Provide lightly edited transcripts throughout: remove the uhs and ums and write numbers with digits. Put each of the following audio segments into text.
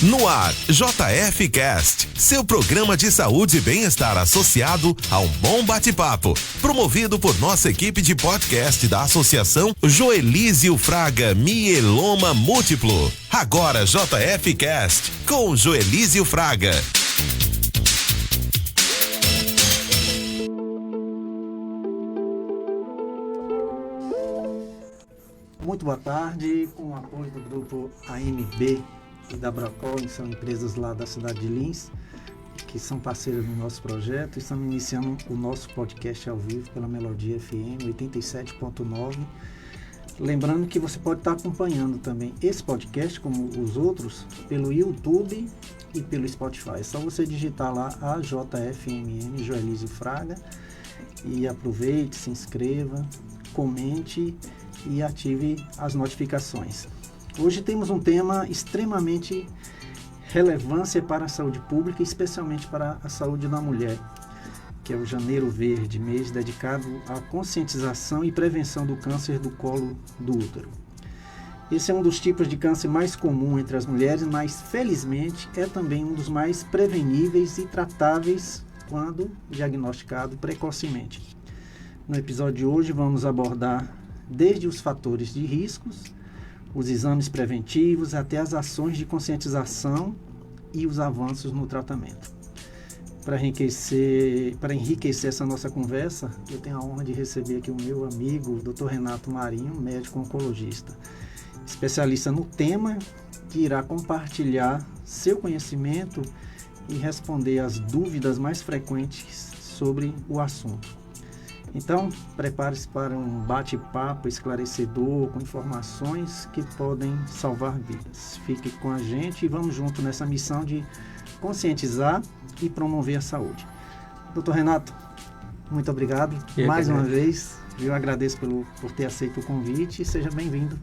No ar, JF Cast, seu programa de saúde e bem-estar associado a um bom bate-papo, promovido por nossa equipe de podcast da Associação Joelísio Fraga Mieloma Múltiplo. Agora JF Cast, com Joelísio Fraga. Muito boa tarde, com o apoio do grupo AMB e da Bracol, que são empresas lá da cidade de Lins, que são parceiros do nosso projeto. Estamos iniciando o nosso podcast ao vivo pela Melodia FM 87.9. Lembrando que você pode estar acompanhando também esse podcast, como os outros, pelo YouTube e pelo Spotify. É só você digitar lá a JFMM, Joelísio Fraga, e aproveite, se inscreva, comente e ative as notificações. Hoje temos um tema extremamente relevância para a saúde pública, especialmente para a saúde da mulher, que é o Janeiro Verde, mês dedicado à conscientização e prevenção do câncer do colo do útero. Esse é um dos tipos de câncer mais comum entre as mulheres, mas felizmente é também um dos mais preveníveis e tratáveis quando diagnosticado precocemente. No episódio de hoje vamos abordar desde os fatores de riscos, os exames preventivos, até as ações de conscientização e os avanços no tratamento. Para enriquecer essa nossa conversa, eu tenho a honra de receber aqui o meu amigo, Dr. Renato Marinho, médico oncologista, especialista no tema, que irá compartilhar seu conhecimento e responder às dúvidas mais frequentes sobre o assunto. Então, prepare-se para um bate-papo esclarecedor, com informações que podem salvar vidas. Fique com a gente e vamos junto nessa missão de conscientizar e promover a saúde. Dr. Renato, muito obrigado mais uma vez. Eu agradeço por ter aceito o convite e seja bem-vindo.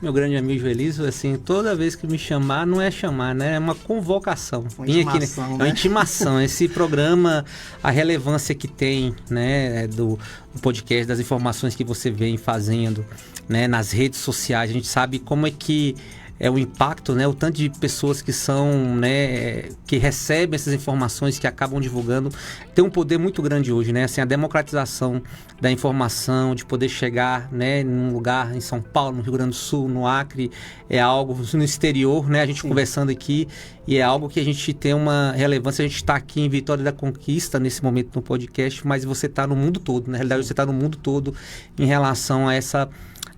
Meu grande amigo Joelísio, assim, toda vez que me chamar, não é chamar, né? É uma convocação. Uma intimação, aqui, né? É uma intimação. Esse programa, a relevância que tem, né, do podcast, das informações que você vem fazendo, né, nas redes sociais, a gente sabe como é que é o impacto, né, o tanto de pessoas que são, né, que recebem essas informações, que acabam divulgando, tem um poder muito grande hoje, né, assim, a democratização da informação, de poder chegar, né, num lugar em São Paulo, no Rio Grande do Sul, no Acre, é algo no exterior, né, a gente conversando aqui, e é algo que a gente tem uma relevância. A gente está aqui em Vitória da Conquista, nesse momento no podcast, mas você está no mundo todo, na realidade você está no mundo todo em relação a essa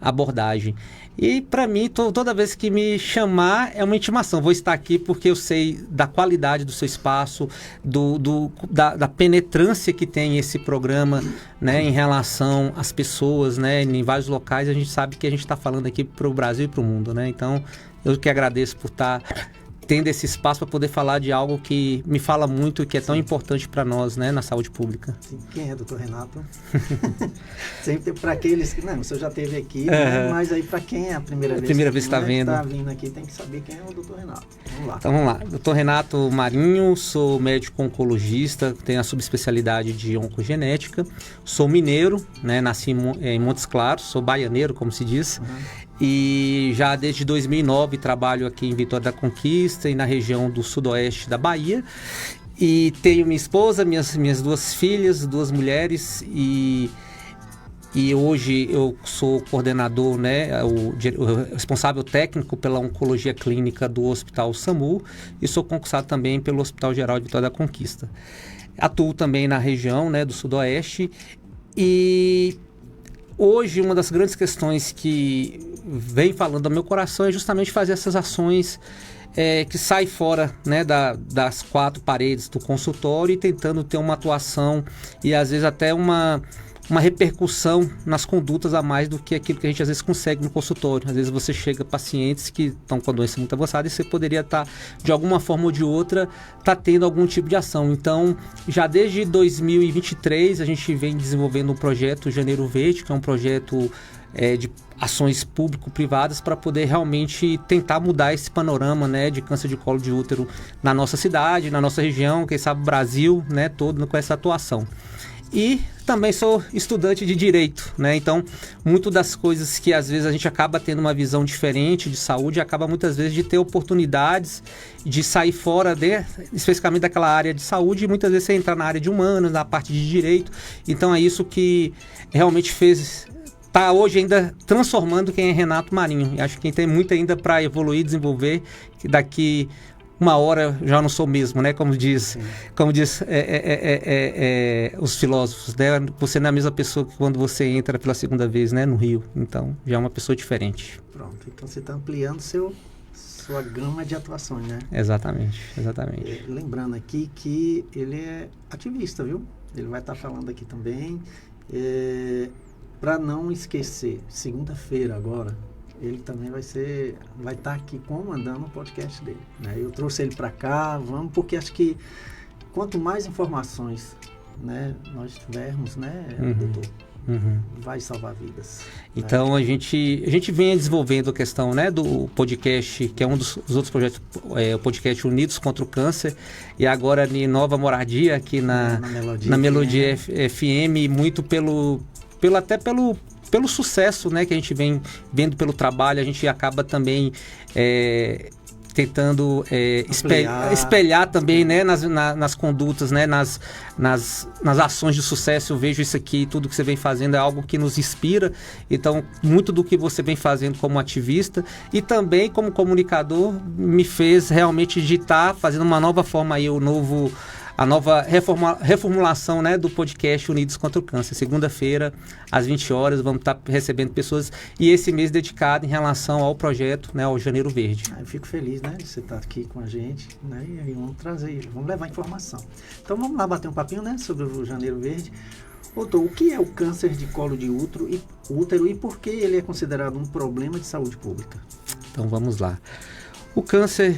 abordagem. E para mim, toda vez que me chamar, é uma intimação. Vou estar aqui porque eu sei da qualidade do seu espaço, da penetrância que tem esse programa, né, em relação às pessoas, né, em vários locais. A gente sabe que a gente está falando aqui para o Brasil e para o mundo, né? Então, eu que agradeço por estar tendo esse espaço para poder falar de algo que me fala muito e que é tão importante para nós, né, na saúde pública. Sim. Quem é, doutor Renato? Sempre para aqueles que... Não, você já esteve aqui, né? Mas aí para quem é a primeira vez? Primeira vez que está vendo. Está vindo aqui, tem que saber quem é o doutor Renato. Vamos lá. Então vamos lá. Doutor Renato Marinho, sou médico oncologista, tenho a subespecialidade de oncogenética, sou mineiro, né, nasci em Montes Claros, sou baianeiro, como se diz. E já desde 2009 trabalho aqui em Vitória da Conquista e na região do sudoeste da Bahia. E tenho minha esposa, minhas duas filhas, duas mulheres, e hoje eu sou coordenador, né, o responsável técnico pela oncologia clínica do Hospital SAMU e sou concursado também pelo Hospital Geral de Vitória da Conquista. Atuo também na região, né, do sudoeste, e hoje uma das grandes questões que vem falando ao meu coração é justamente fazer essas ações que saem fora, né, das quatro paredes do consultório e tentando ter uma atuação e às vezes até uma repercussão nas condutas a mais do que aquilo que a gente às vezes consegue no consultório. Às vezes você chega a pacientes que estão com a doença muito avançada e você poderia estar, de alguma forma ou de outra, tendo algum tipo de ação. Então, já desde 2023, a gente vem desenvolvendo um projeto Janeiro Verde, que é um projeto de ações público-privadas para poder realmente tentar mudar esse panorama, né, de câncer de colo de útero na nossa cidade, na nossa região, quem sabe Brasil, né, todo com essa atuação. e também sou estudante de Direito, né? Então, muito das coisas que às vezes a gente acaba tendo uma visão diferente de saúde, acaba muitas vezes de ter oportunidades de sair fora, especificamente daquela área de saúde, e muitas vezes você entrar na área de humanos, na parte de Direito. Então, é isso que realmente está hoje ainda transformando quem é Renato Marinho. E acho que tem muito ainda para evoluir, desenvolver, que daqui uma hora já não sou mesmo, né? Como diz os filósofos, né? Você não é a mesma pessoa que quando você entra pela segunda vez, né? No Rio. Então, já é uma pessoa diferente. Pronto, então você está ampliando sua gama de atuações, né? Exatamente. Lembrando aqui que ele é ativista, viu? Ele vai estar falando aqui também. Para não esquecer, segunda-feira agora, ele também vai estar aqui comandando o podcast dele, né? Eu trouxe ele para cá, porque acho que quanto mais informações, né, nós tivermos, né, doutor, vai salvar vidas. Então, né? a gente vem desenvolvendo a questão, né, do podcast, que é um dos outros projetos, o podcast Unidos contra o Câncer, e agora em Nova Moradia, aqui na Melodia FM, muito pelo sucesso, né, que a gente vem vendo pelo trabalho. A gente acaba também tentando espelhar também, né, nas condutas, né, nas ações de sucesso. Eu vejo isso aqui, tudo que você vem fazendo é algo que nos inspira. Então, muito do que você vem fazendo como ativista e também como comunicador me fez realmente digitar, fazendo uma nova forma aí, a nova reformulação, né, do podcast Unidos contra o Câncer. Segunda-feira, às 20 horas, vamos estar recebendo pessoas, e esse mês dedicado em relação ao projeto, né, ao Janeiro Verde. Eu fico feliz, né, de você estar aqui com a gente, né, e aí vamos levar informação. Então vamos lá bater um papinho, né, sobre o Janeiro Verde. Doutor, o que é o câncer de colo de útero e por que ele é considerado um problema de saúde pública? Então vamos lá. O câncer...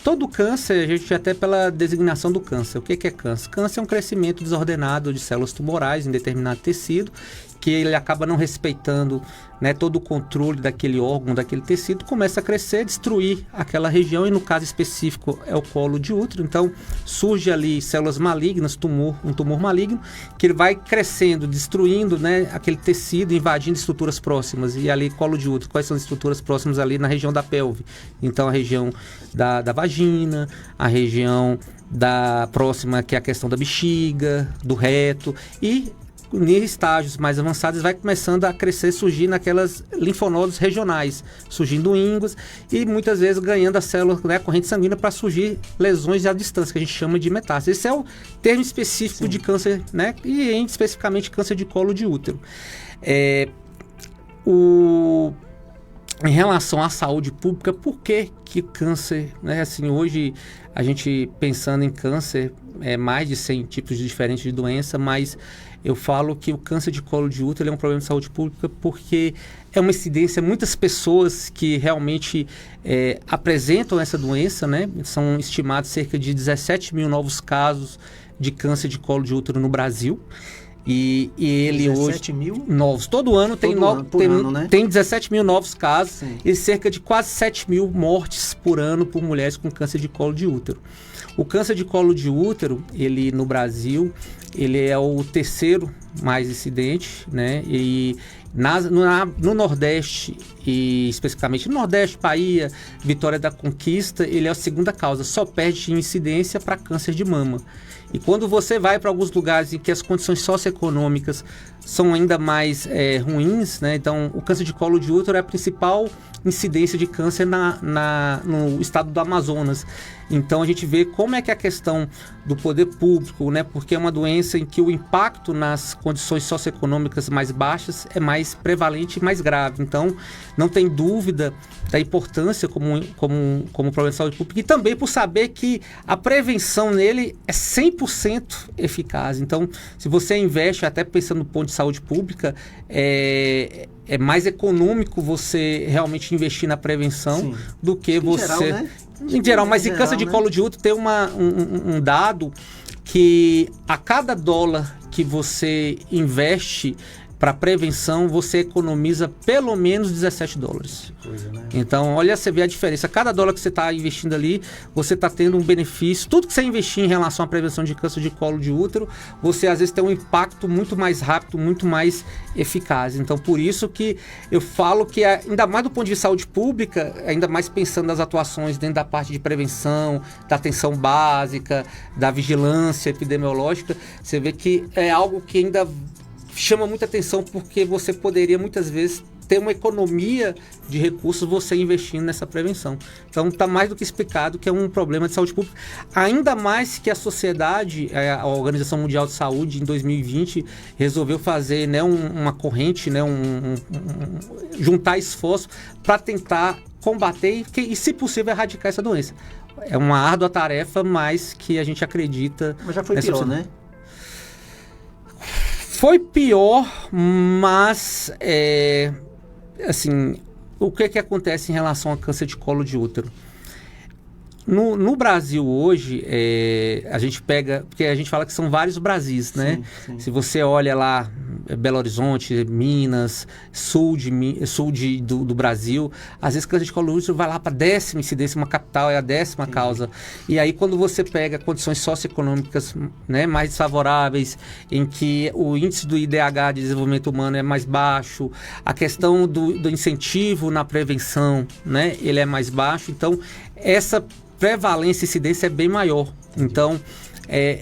Todo câncer, a gente até pela designação do câncer. O que é câncer? Câncer é um crescimento desordenado de células tumorais em determinado tecido, que ele acaba não respeitando, né, todo o controle daquele órgão, daquele tecido, começa a crescer, destruir aquela região, e no caso específico é o colo de útero. Então surge ali células malignas, um tumor maligno, que ele vai crescendo, destruindo, né, aquele tecido, invadindo estruturas próximas. E ali, colo de útero, quais são as estruturas próximas ali na região da pelve? Então a região da vagina, a região próxima, que é a questão da bexiga, do reto, e em estágios mais avançados vai começando a crescer, surgir naquelas linfonodos regionais, surgindo ínguas e muitas vezes ganhando a célula, né, a corrente sanguínea, para surgir lesões à distância, que a gente chama de metástase. Esse é o termo específico de câncer, né, e especificamente câncer de colo de útero. Em relação à saúde pública, por que câncer, né, assim, hoje a gente pensando em câncer, mais de 100 tipos diferentes de doença, mas eu falo que o câncer de colo de útero é um problema de saúde pública porque é uma incidência, muitas pessoas que realmente apresentam essa doença, né? São estimados cerca de 17 mil novos casos de câncer de colo de útero no Brasil. E ele 17 hoje... mil? Novos. Todo ano tem 17 mil novos casos. Sim. E cerca de quase 7 mil mortes por ano por mulheres com câncer de colo de útero. O câncer de colo de útero, ele no Brasil, ele é o terceiro mais incidente, né? E no Nordeste, e especificamente no Nordeste, Bahia, Vitória da Conquista, ele é a segunda causa, só perde incidência para câncer de mama. E quando você vai para alguns lugares em que as condições socioeconômicas são ainda mais ruins, né? Então o câncer de colo de útero é a principal incidência de câncer no estado do Amazonas. Então a gente vê como é que a questão do poder público, né? Porque é uma doença em que o impacto nas condições socioeconômicas mais baixas é mais prevalente e mais grave. Então não tem dúvida da importância como problema de saúde pública, e também por saber que a prevenção nele é 100% eficaz. Então, se você investe, até pensando no ponto de saúde pública, é mais econômico você realmente investir na prevenção. Sim. Do que você... Geral, né? Em geral, mas em câncer de colo de útero tem um dado que a cada dólar que você investe para prevenção, você economiza pelo menos $17. Coisa, né? Então, olha, você vê a diferença. Cada dólar que você está investindo ali, você está tendo um benefício. Tudo que você investir em relação à prevenção de câncer de colo de útero, você às vezes tem um impacto muito mais rápido, muito mais eficaz. Então, por isso que eu falo que, ainda mais do ponto de vista de saúde pública, ainda mais pensando nas atuações dentro da parte de prevenção, da atenção básica, da vigilância epidemiológica, você vê que é algo que ainda chama muita atenção, porque você poderia muitas vezes ter uma economia de recursos você investindo nessa prevenção. Então está mais do que explicado que é um problema de saúde pública, ainda mais que a sociedade, a Organização Mundial de Saúde, em 2020 resolveu fazer, né, uma corrente, né, juntar esforço para tentar combater e, se possível, erradicar essa doença. É uma árdua tarefa, mas que a gente acredita... Mas já foi pior, né? Foi pior, mas, assim, o que acontece em relação a câncer de colo de útero? No Brasil hoje, a gente pega, porque a gente fala que são vários Brasis, né? Sim. Se você olha lá, Belo Horizonte, Minas, sul do Brasil, às vezes câncer de colo de útero vai lá para a 10ª incidência, uma capital é a 10ª causa. E aí quando você pega condições socioeconômicas, né, mais desfavoráveis, em que o índice do IDH de desenvolvimento humano é mais baixo, a questão do incentivo na prevenção, né, ele é mais baixo, então essa prevalência e incidência é bem maior. Então,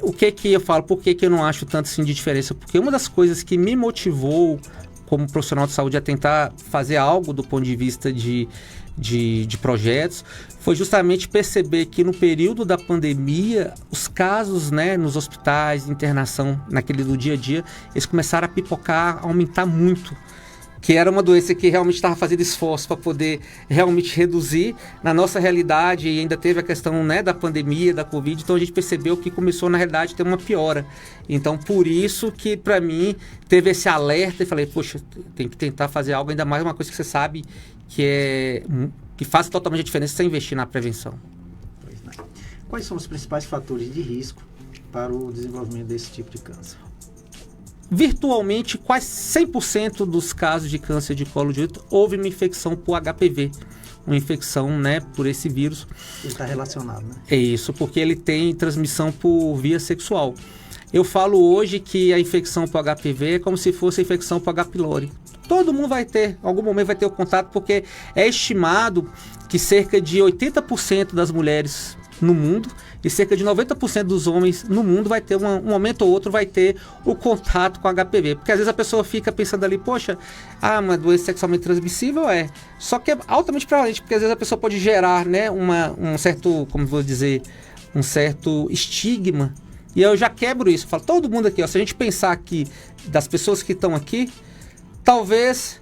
o que eu falo? Por que eu não acho tanto assim de diferença? Porque uma das coisas que me motivou como profissional de saúde a tentar fazer algo do ponto de vista de projetos foi justamente perceber que no período da pandemia, os casos, né, nos hospitais, de internação, naquele do dia a dia, eles começaram a pipocar, a aumentar muito. Que era uma doença que realmente estava fazendo esforço para poder realmente reduzir. Na nossa realidade, e ainda teve a questão, né, da pandemia, da Covid, então a gente percebeu que começou, na realidade, a ter uma piora. Então, por isso que, para mim, teve esse alerta e falei, poxa, tem que tentar fazer algo, ainda mais uma coisa que você sabe que faz totalmente a diferença sem investir na prevenção. Quais são os principais fatores de risco para o desenvolvimento desse tipo de câncer? Virtualmente, quase 100% dos casos de câncer de colo de útero houve uma infecção por HPV, uma infecção, né, por esse vírus. Ele está relacionado, né? É isso, porque ele tem transmissão por via sexual. Eu falo hoje que a infecção por HPV é como se fosse a infecção por H. pylori. Todo mundo vai ter, em algum momento vai ter o contato, porque é estimado que cerca de 80% das mulheres no mundo e cerca de 90% dos homens no mundo vai ter um momento ou outro vai ter o contato com HPV, porque às vezes a pessoa fica pensando ali, poxa, uma doença sexualmente transmissível só que é altamente prevalente, porque às vezes a pessoa pode gerar, né, um certo, como vou dizer, um certo estigma, e eu já quebro isso, falo, todo mundo aqui, se a gente pensar aqui das pessoas que estão aqui, talvez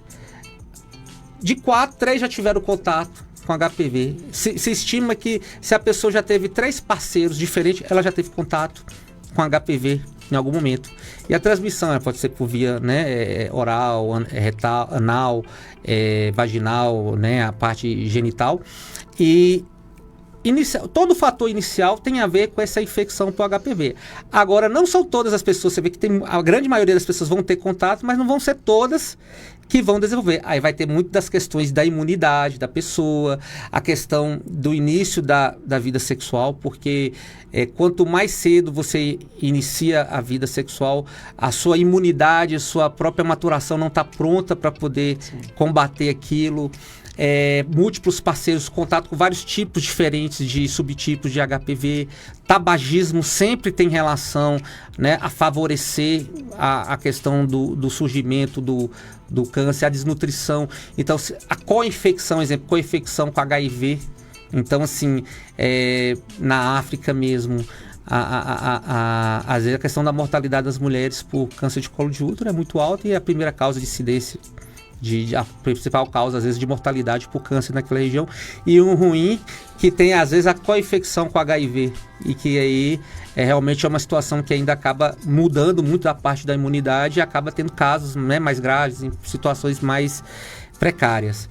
de 4, 3 já tiveram contato com HPV. Se estima que se a pessoa já teve 3 parceiros diferentes, ela já teve contato com HPV em algum momento. E a transmissão pode ser por via, né, oral, retal, anal, vaginal, né, a parte genital. E todo fator inicial tem a ver com essa infecção por HPV. Agora, não são todas as pessoas, você vê que a grande maioria das pessoas vão ter contato, mas não vão ser todas que vão desenvolver. Aí vai ter muito das questões da imunidade da pessoa, a questão do início da vida sexual, porque quanto mais cedo você inicia a vida sexual, a sua imunidade, a sua própria maturação não está pronta para poder combater aquilo. Múltiplos parceiros, contato com vários tipos diferentes de subtipos de HPV, tabagismo sempre tem relação, né, a favorecer a questão do surgimento do câncer, a desnutrição. Então, a co-infecção, exemplo, co-infecção com HIV. Então, assim, na África mesmo, às vezes a questão da mortalidade das mulheres por câncer de colo de útero é muito alta e é a primeira causa de incidência, a principal causa, às vezes, de mortalidade por câncer naquela região. E um ruim que tem, às vezes, a co-infecção com HIV. E que aí realmente é uma situação que ainda acaba mudando muito a parte da imunidade e acaba tendo casos, né, mais graves, em situações mais precárias.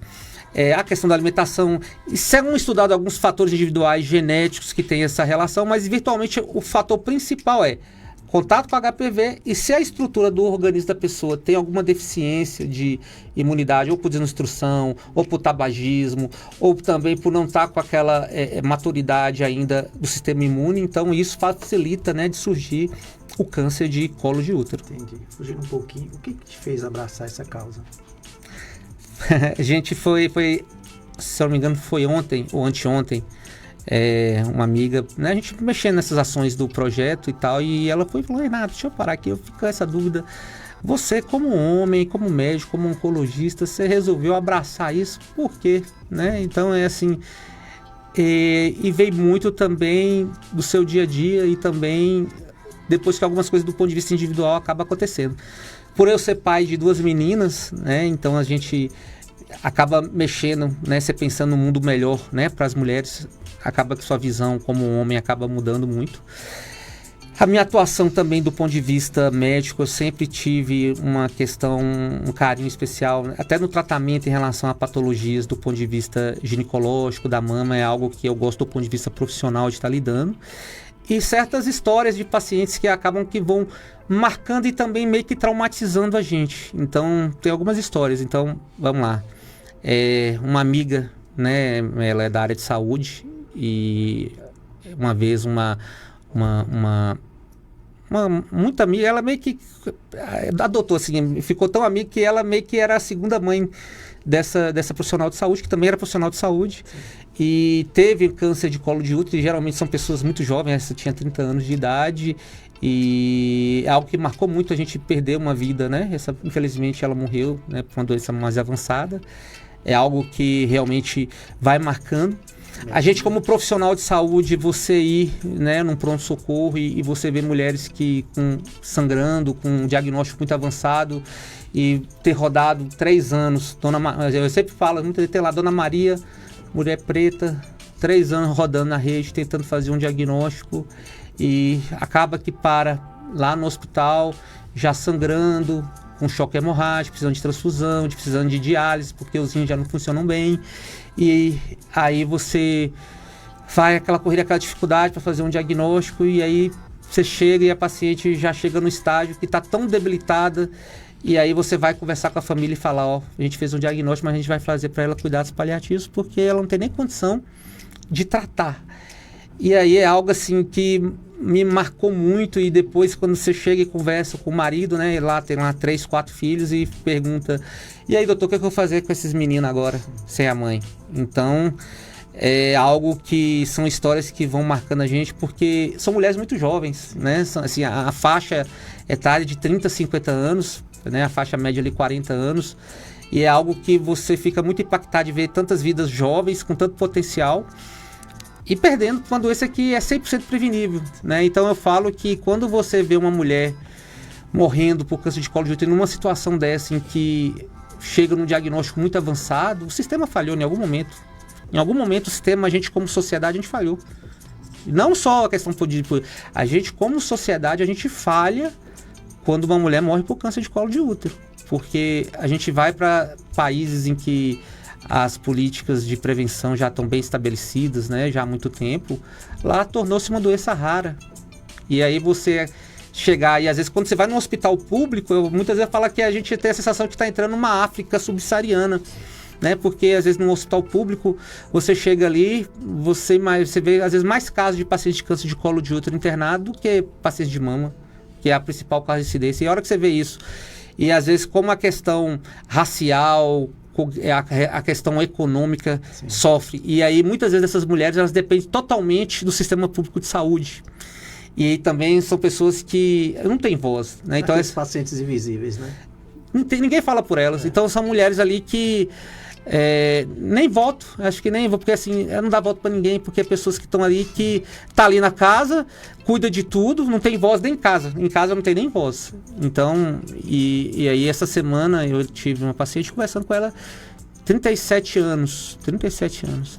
A questão da alimentação, são estudados alguns fatores individuais genéticos que têm essa relação, mas virtualmente o fator principal contato com HPV, e se a estrutura do organismo da pessoa tem alguma deficiência de imunidade, ou por desinstrução, ou por tabagismo, ou também por não estar com aquela maturidade ainda do sistema imune, então isso facilita, né, de surgir o câncer de colo de útero. Entendi. Fugindo um pouquinho, o que te fez abraçar essa causa? A gente foi, se eu não me engano, foi ontem ou anteontem, uma amiga, né, a gente mexendo nessas ações do projeto e tal, e ela foi e falou: Renato, deixa eu parar aqui, eu fico com essa dúvida. Você, como homem, como médico, como oncologista, você resolveu abraçar isso, por quê? Né? Então é assim, e veio muito também do seu dia a dia, e também depois que algumas coisas do ponto de vista individual acabam acontecendo. Por eu ser pai de 2 meninas, né, então a gente acaba mexendo, né, você pensando no mundo melhor, né, para as mulheres, acaba que sua visão como homem acaba mudando muito. A minha atuação também do ponto de vista médico, eu sempre tive uma questão, um carinho especial, até no tratamento em relação a patologias do ponto de vista ginecológico da mama, é algo que eu gosto do ponto de vista profissional de estar lidando. E certas histórias de pacientes que acabam que vão marcando e também meio que traumatizando a gente. Então, tem algumas histórias. Então, vamos lá. Uma amiga, né, ela é da área de saúde, e uma vez uma muito amiga, ela meio que adotou, assim, ficou tão amiga que ela meio que era a segunda mãe dessa profissional de saúde, que também era profissional de saúde, e teve câncer de colo de útero, e geralmente são pessoas muito jovens, essa tinha 30 anos de idade, e é algo que marcou muito, a gente perdeu uma vida, né? Infelizmente ela morreu, né, por uma doença mais avançada. É algo que realmente vai marcando. A gente, como profissional de saúde, você ir, né, num pronto-socorro e você ver mulheres que sangrando, com um diagnóstico muito avançado, e ter rodado 3 anos, eu sempre falo, muito ter lá, Dona Maria, mulher preta, 3 anos rodando na rede, tentando fazer um diagnóstico, e acaba que para lá no hospital, já sangrando, com choque hemorrágico, precisando de transfusão, precisando de diálise, porque os rins já não funcionam bem. E aí você vai aquela corrida, aquela dificuldade para fazer um diagnóstico, e aí você chega e a paciente já chega no estágio que está tão debilitada, e aí você vai conversar com a família e falar: ó, a gente fez um diagnóstico, mas a gente vai fazer para ela cuidados paliativos, porque ela não tem nem condição de tratar. E aí é algo assim que me marcou muito. E depois, quando você chega e conversa com o marido, né, lá tem lá 3, 4 filhos, e pergunta: e aí, doutor, o que eu vou fazer com esses meninos agora, sem a mãe? Então, é algo que são histórias que vão marcando a gente, porque são mulheres muito jovens, né? São, assim, a faixa etária de 30, 50 anos, né, a faixa média ali 40 anos, e é algo que você fica muito impactado de ver tantas vidas jovens com tanto potencial, e perdendo uma doença que é 100% prevenível, né? Então eu falo que quando você vê uma mulher morrendo por câncer de colo de útero numa situação dessa, em que chega num diagnóstico muito avançado, o sistema falhou em algum momento. Em algum momento o sistema, a gente como sociedade, a gente falhou. Não só a questão de... A gente como sociedade, a gente falha quando uma mulher morre por câncer de colo de útero. Porque a gente vai para países em que as políticas de prevenção já estão bem estabelecidas, né, já há muito tempo. Lá tornou-se uma doença rara. E aí você chegar, e às vezes quando você vai num hospital público, muitas vezes falo que a gente tem a sensação que está entrando numa África subsaariana, né? Porque às vezes num hospital público você chega ali, você vê às vezes mais casos de pacientes de câncer de colo de útero internado do que pacientes de mama, que é a principal causa de incidência. E a hora que você vê isso, e às vezes como a questão racial, a questão econômica, sim, sofre. E aí muitas vezes essas mulheres, elas dependem totalmente do sistema público de saúde. E aí também são pessoas que não têm voz, né? Então, aqueles pacientes invisíveis, né? Ninguém fala por elas. Então são mulheres ali que nem voto, acho que nem vou, porque assim, não dá voto para ninguém, porque é pessoas que estão ali, que tá ali na casa, cuida de tudo, não tem voz nem em casa não tem nem voz. Então, e aí essa semana eu tive uma paciente conversando com ela, 37 anos,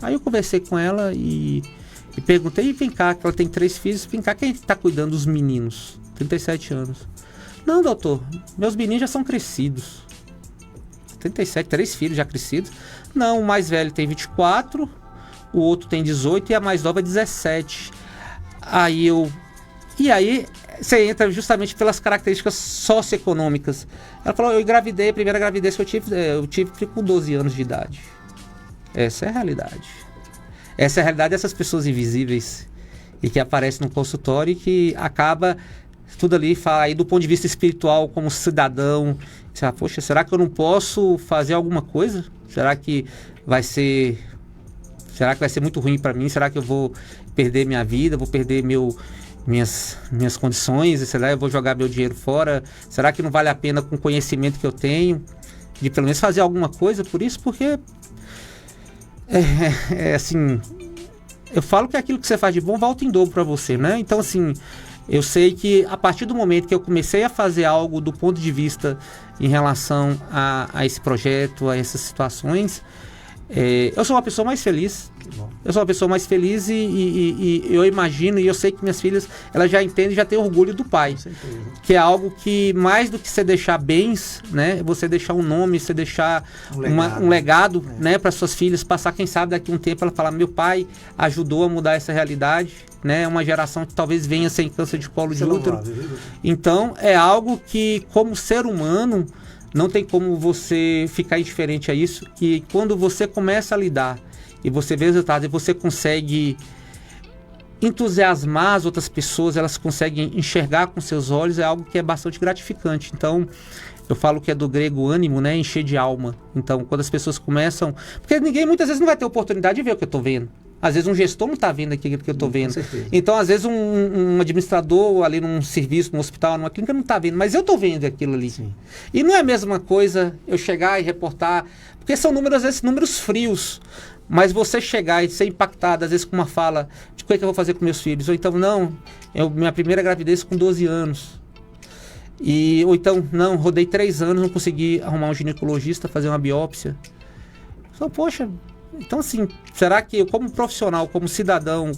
aí eu conversei com ela e perguntei: vem cá, que ela tem 3 filhos, vem cá, quem está cuidando dos meninos? 37 anos. Não, doutor, meus meninos já são crescidos. 37, 3 filhos já crescidos. Não, o mais velho tem 24, o outro tem 18 e a mais nova é 17. E aí você entra justamente pelas características socioeconômicas. Ela falou, eu engravidei, a primeira gravidez que eu tive com 12 anos de idade. Essa é a realidade. Essa é a realidade dessas pessoas invisíveis e que aparecem no consultório e que acaba tudo ali, fala aí do ponto de vista espiritual, como cidadão. Você fala, poxa, será que eu não posso fazer alguma coisa? Será que vai ser muito ruim para mim? Será que eu vou perder minha vida? Vou perder minhas condições? Será que eu vou jogar meu dinheiro fora? Será que não vale a pena, com o conhecimento que eu tenho, de pelo menos fazer alguma coisa por isso? Porque assim, eu falo que aquilo que você faz de bom volta em dobro para você, né? Então, assim, eu sei que a partir do momento que eu comecei a fazer algo do ponto de vista em relação a esse projeto, a essas situações, eu sou uma pessoa mais feliz. Eu sou uma pessoa mais feliz e eu imagino, e eu sei que minhas filhas, elas já entendem, já têm orgulho do pai. Que é algo que, mais do que você deixar bens, né, você deixar um nome, você deixar um legado, né, para suas filhas, passar, quem sabe, daqui a um tempo ela falar, meu pai ajudou a mudar essa realidade, né, uma geração que talvez venha sem câncer de colo de útero. Então, é algo que, como ser humano, não tem como você ficar indiferente a isso, e quando você começa a lidar e você vê os resultados e você consegue entusiasmar as outras pessoas, elas conseguem enxergar com seus olhos, é algo que é bastante gratificante. Então, eu falo que é do grego ânimo, né, encher de alma. Então, quando as pessoas começam... Porque ninguém muitas vezes não vai ter oportunidade de ver o que eu estou vendo. Às vezes um gestor não está vendo aquilo que eu estou vendo. Então, às vezes um administrador ali num serviço, num hospital, numa clínica, não está vendo. Mas eu estou vendo aquilo ali. Sim. E não é a mesma coisa eu chegar e reportar, porque são números, às vezes, números frios. Mas você chegar e ser impactado, às vezes, com uma fala de o que eu vou fazer com meus filhos. Ou então, não, minha primeira gravidez com 12 anos. Ou então, não, rodei 3 anos, não consegui arrumar um ginecologista, fazer uma biópsia. Só, poxa, então assim, será que eu, como profissional, como cidadão,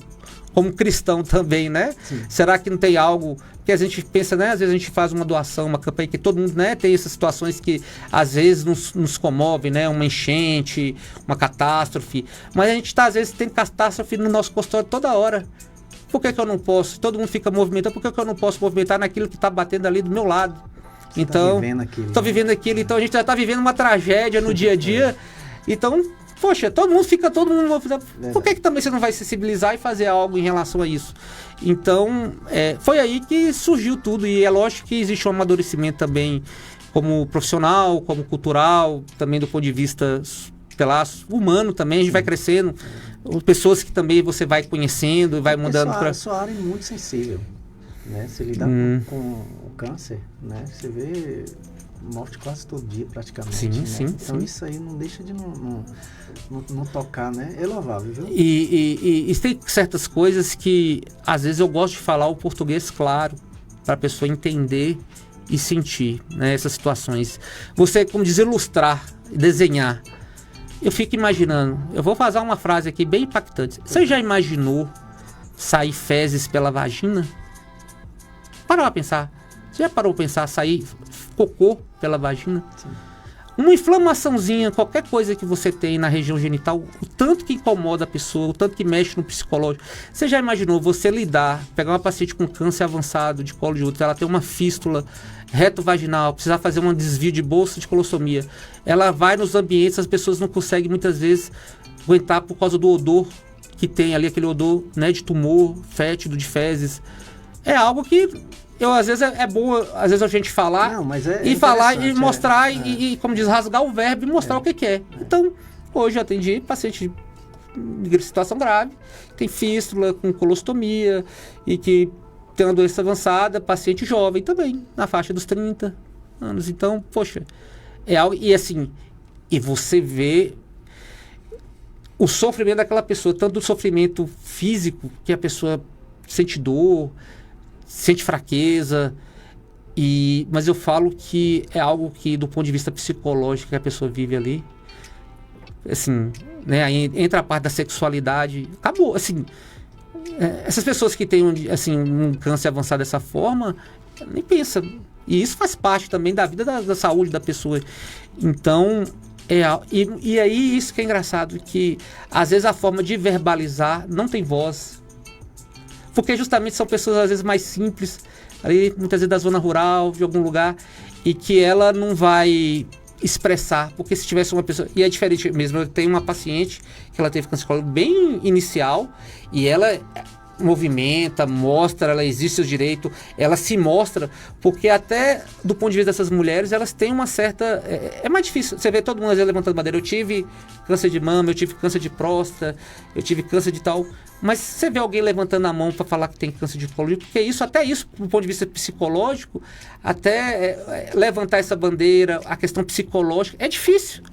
como cristão também, né? Sim. Será que não tem algo que a gente pensa, né? Às vezes a gente faz uma doação, uma campanha que todo mundo, né, tem essas situações que às vezes nos comove, né? Uma enchente, uma catástrofe. Mas a gente às vezes tem catástrofe no nosso consultório toda hora. Por que eu não posso? Todo mundo fica movimentando, por que eu não posso movimentar naquilo que está batendo ali do meu lado? Você então, estou vivendo aquilo, então a gente já está vivendo uma tragédia no dia a dia. Então, poxa, todo mundo. Por que também você não vai sensibilizar e fazer algo em relação a isso? Então, foi aí que surgiu tudo. E é lógico que existe um amadurecimento também, como profissional, como cultural, também do ponto de vista humano também. A gente vai crescendo. Pessoas que também você vai conhecendo, vai mudando. Sua área é muito sensível, né? Você lidar com o câncer, né? Você vê morte quase todo dia, praticamente. Sim, né? sim. Então sim. Isso aí não deixa de não tocar, né? É louvável, viu? E tem certas coisas que, às vezes, eu gosto de falar o português claro, para a pessoa entender e sentir, né, essas situações. Você, como diz, ilustrar, desenhar. Eu fico imaginando, eu vou fazer uma frase aqui bem impactante. Você já imaginou sair fezes pela vagina? Parou a pensar. Você já parou a pensar sair cocô pela vagina? Sim. Uma inflamaçãozinha, qualquer coisa que você tem na região genital, o tanto que incomoda a pessoa, o tanto que mexe no psicológico. Você já imaginou você pegar uma paciente com câncer avançado de colo de útero, ela tem uma fístula retovaginal, precisar fazer um desvio de bolsa de colossomia. Ela vai nos ambientes, as pessoas não conseguem muitas vezes aguentar por causa do odor que tem ali, aquele odor, né, de tumor, fétido, de fezes. É algo que às vezes é bom, às vezes a gente falar e falar e mostrar e, como diz, rasgar o verbo e mostrar o que é. Então, hoje eu atendi paciente de situação grave, tem fístula com colostomia e que tem uma doença avançada, paciente jovem também, na faixa dos 30 anos. Então, poxa, é algo, e assim, e você vê o sofrimento daquela pessoa, tanto do sofrimento físico, que a pessoa sente dor, sente fraqueza, mas eu falo que é algo que, do ponto de vista psicológico, que a pessoa vive ali, assim, né, aí entra a parte da sexualidade, acabou, assim, essas pessoas que têm um câncer avançado dessa forma, nem pensa, e isso faz parte também da vida, da saúde da pessoa. Então, e aí isso que é engraçado, que às vezes a forma de verbalizar não tem voz, porque justamente são pessoas às vezes mais simples, ali muitas vezes da zona rural, de algum lugar, e que ela não vai expressar, porque se tivesse uma pessoa, e é diferente mesmo, eu tenho uma paciente que ela teve câncer de colo bem inicial, e ela movimenta, mostra, ela existe seu direito, ela se mostra, porque até do ponto de vista dessas mulheres, elas têm uma certa... É mais difícil, você vê todo mundo às vezes levantando bandeira, eu tive câncer de mama, eu tive câncer de próstata, eu tive câncer de tal, mas você vê alguém levantando a mão para falar que tem câncer de colo, porque isso, até isso, do ponto de vista psicológico, até levantar essa bandeira, a questão psicológica, é difícil,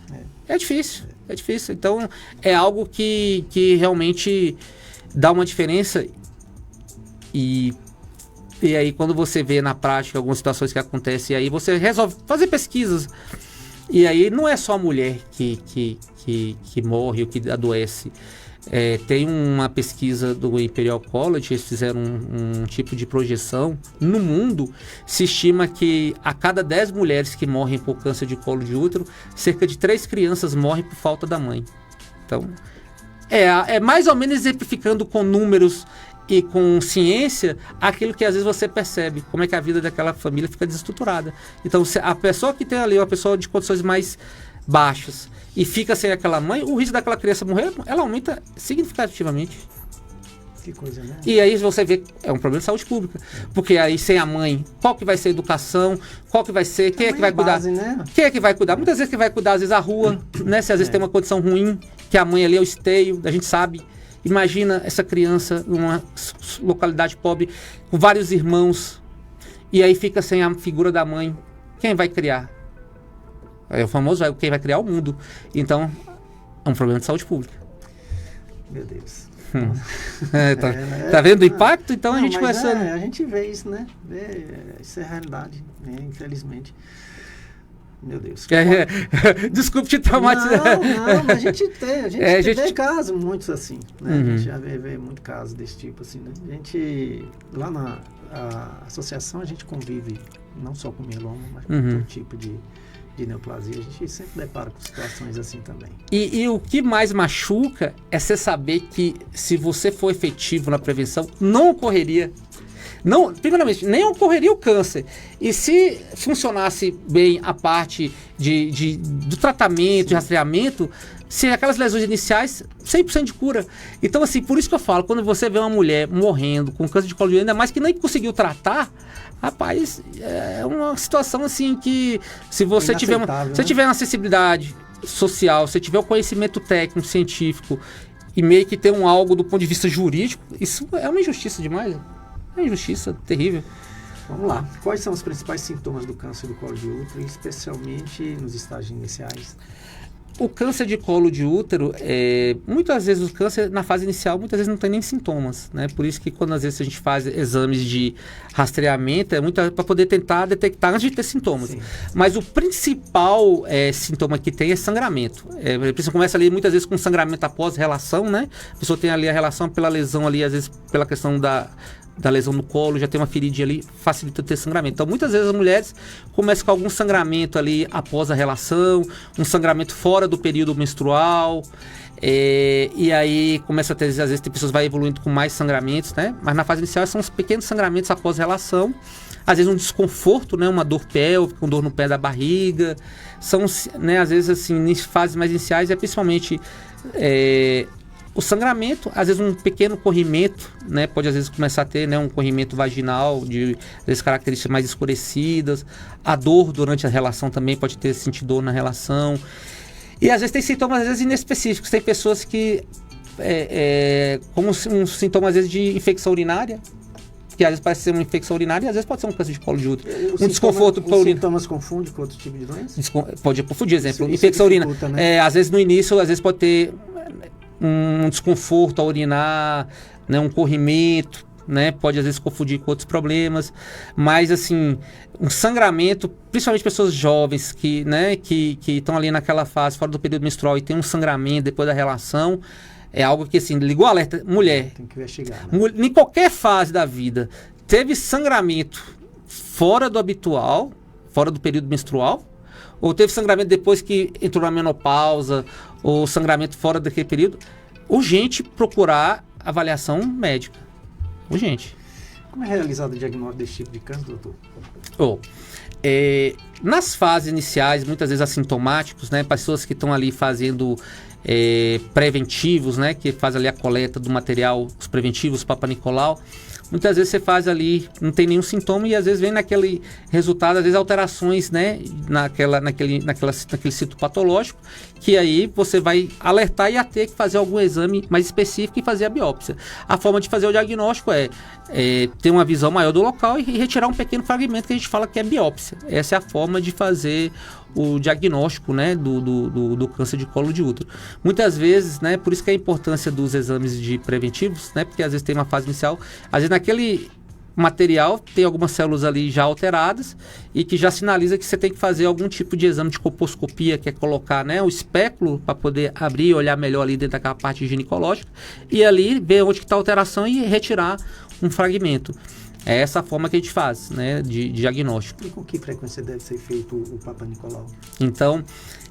é difícil, então é algo que realmente dá uma diferença. E aí quando você vê na prática algumas situações que acontecem, aí você resolve fazer pesquisas, e aí não é só a mulher que morre ou que adoece. Tem uma pesquisa do Imperial College, eles fizeram um tipo de projeção. No mundo se estima que a cada 10 mulheres que morrem por câncer de colo de útero, cerca de 3 crianças morrem por falta da mãe. Então é mais ou menos exemplificando com números e com ciência aquilo que às vezes você percebe, como é que a vida daquela família fica desestruturada. Então a pessoa que tem ali, uma pessoa de condições mais baixas, e fica sem aquela mãe, o risco daquela criança morrer, ela aumenta significativamente. Que coisa, né? E aí você vê, é um problema de saúde pública, porque aí sem a mãe, qual que vai ser a educação, qual que vai ser, quem é que vai cuidar? Base, né? Quem é que vai cuidar? Muitas vezes quem vai cuidar, às vezes a rua, né? Se às vezes tem uma condição ruim, que a mãe ali é o esteio, a gente sabe. Imagina essa criança numa localidade pobre, com vários irmãos, e aí fica sem a figura da mãe. Quem vai criar? É o famoso, quem vai criar o mundo. Então, é um problema de saúde pública. Meu Deus. Tá vendo o impacto? Então não, a gente começa... a gente vê isso, né? Isso é realidade, né? Infelizmente. Meu Deus. Desculpe te traumatizar. Não, mas a gente vê casos muitos assim, né? A gente já vê muito casos desse tipo assim, né? A gente, lá na associação, a gente convive não só com mieloma, mas com todo tipo de neoplasia. A gente sempre depara com situações assim também. E o que mais machuca é você saber que se você for efetivo na prevenção, não ocorreria... Não, primeiramente, nem ocorreria o câncer. E se funcionasse bem a parte do tratamento, de rastreamento, se aquelas lesões iniciais, 100% de cura. Então, assim, por isso que eu falo, quando você vê uma mulher morrendo com câncer de colo de útero, ainda mais que nem conseguiu tratar, rapaz, é uma situação assim que, se você tiver uma acessibilidade social, se tiver o conhecimento técnico, científico, e meio que ter algo do ponto de vista jurídico, isso é uma injustiça demais. É uma injustiça terrível. Vamos lá. Quais são os principais sintomas do câncer do colo de útero, especialmente nos estágios iniciais? O câncer de colo de útero, muitas vezes o câncer na fase inicial, muitas vezes não tem nem sintomas, né? Por isso que quando às vezes a gente faz exames de rastreamento, é muito para poder tentar detectar antes de ter sintomas. Sim. Mas o principal sintoma que tem é sangramento. A pessoa começa ali muitas vezes com sangramento após relação, né? A pessoa tem ali a relação pela lesão ali, às vezes pela questão da lesão no colo, já tem uma feridinha ali, facilita ter sangramento. Então, muitas vezes as mulheres começam com algum sangramento ali após a relação, um sangramento fora do período menstrual, e aí começa a ter, às vezes tem pessoas que vai evoluindo com mais sangramentos, né? Mas na fase inicial são os pequenos sangramentos após a relação, às vezes um desconforto, né? Uma dor pélvica, com dor no pé da barriga, são, né? Às vezes assim, em fases mais iniciais é principalmente... o sangramento, às vezes um pequeno corrimento, né? Pode às vezes começar a ter, né, um corrimento vaginal de às vezes características mais escurecidas. A dor durante a relação também pode ter sentido dor na relação. E às vezes tem sintomas às vezes inespecíficos. Tem pessoas que como um sintoma às vezes de infecção urinária, que às vezes parece ser uma infecção urinária e às vezes pode ser um câncer de colo de útero. Desconforto para urina. Os sintomas confundem com outro tipo de doença? Pode confundir, exemplo, infecção urinária. Né? Às vezes no início, às vezes pode ter um desconforto ao urinar, né, um corrimento, né, pode às vezes confundir com outros problemas, mas assim, um sangramento, principalmente pessoas jovens que, né, que estão ali naquela fase, fora do período menstrual e tem um sangramento depois da relação, é algo que assim, ligou o alerta, mulher, tem que investigar, né? Em qualquer fase da vida, teve sangramento fora do habitual, fora do período menstrual, ou teve sangramento depois que entrou na menopausa, ou sangramento fora daquele período, urgente procurar avaliação médica. Urgente. Como é realizado o diagnóstico desse tipo de câncer, doutor? Nas fases iniciais, muitas vezes assintomáticos, né, pessoas que estão ali fazendo preventivos, né, que faz ali a coleta do material, os preventivos Papa Nicolau, muitas vezes você faz ali, não tem nenhum sintoma e às vezes vem naquele resultado, às vezes alterações, né, naquele sítio patológico, que aí você vai alertar e a ter que fazer algum exame mais específico e fazer a biópsia. A forma de fazer o diagnóstico é ter uma visão maior do local e retirar um pequeno fragmento que a gente fala que é biópsia. Essa é a forma de fazer o diagnóstico, né, do câncer de colo de útero. Muitas vezes, né, por isso que a importância dos exames de preventivos, né, porque às vezes tem uma fase inicial, às vezes naquele material tem algumas células ali já alteradas e que já sinaliza que você tem que fazer algum tipo de exame de colposcopia, que é colocar, né, o espéculo para poder abrir e olhar melhor ali dentro daquela parte ginecológica e ali ver onde está a alteração e retirar um fragmento. É essa a forma que a gente faz, né, de diagnóstico. E com que frequência deve ser feito o Papa Nicolau? Então,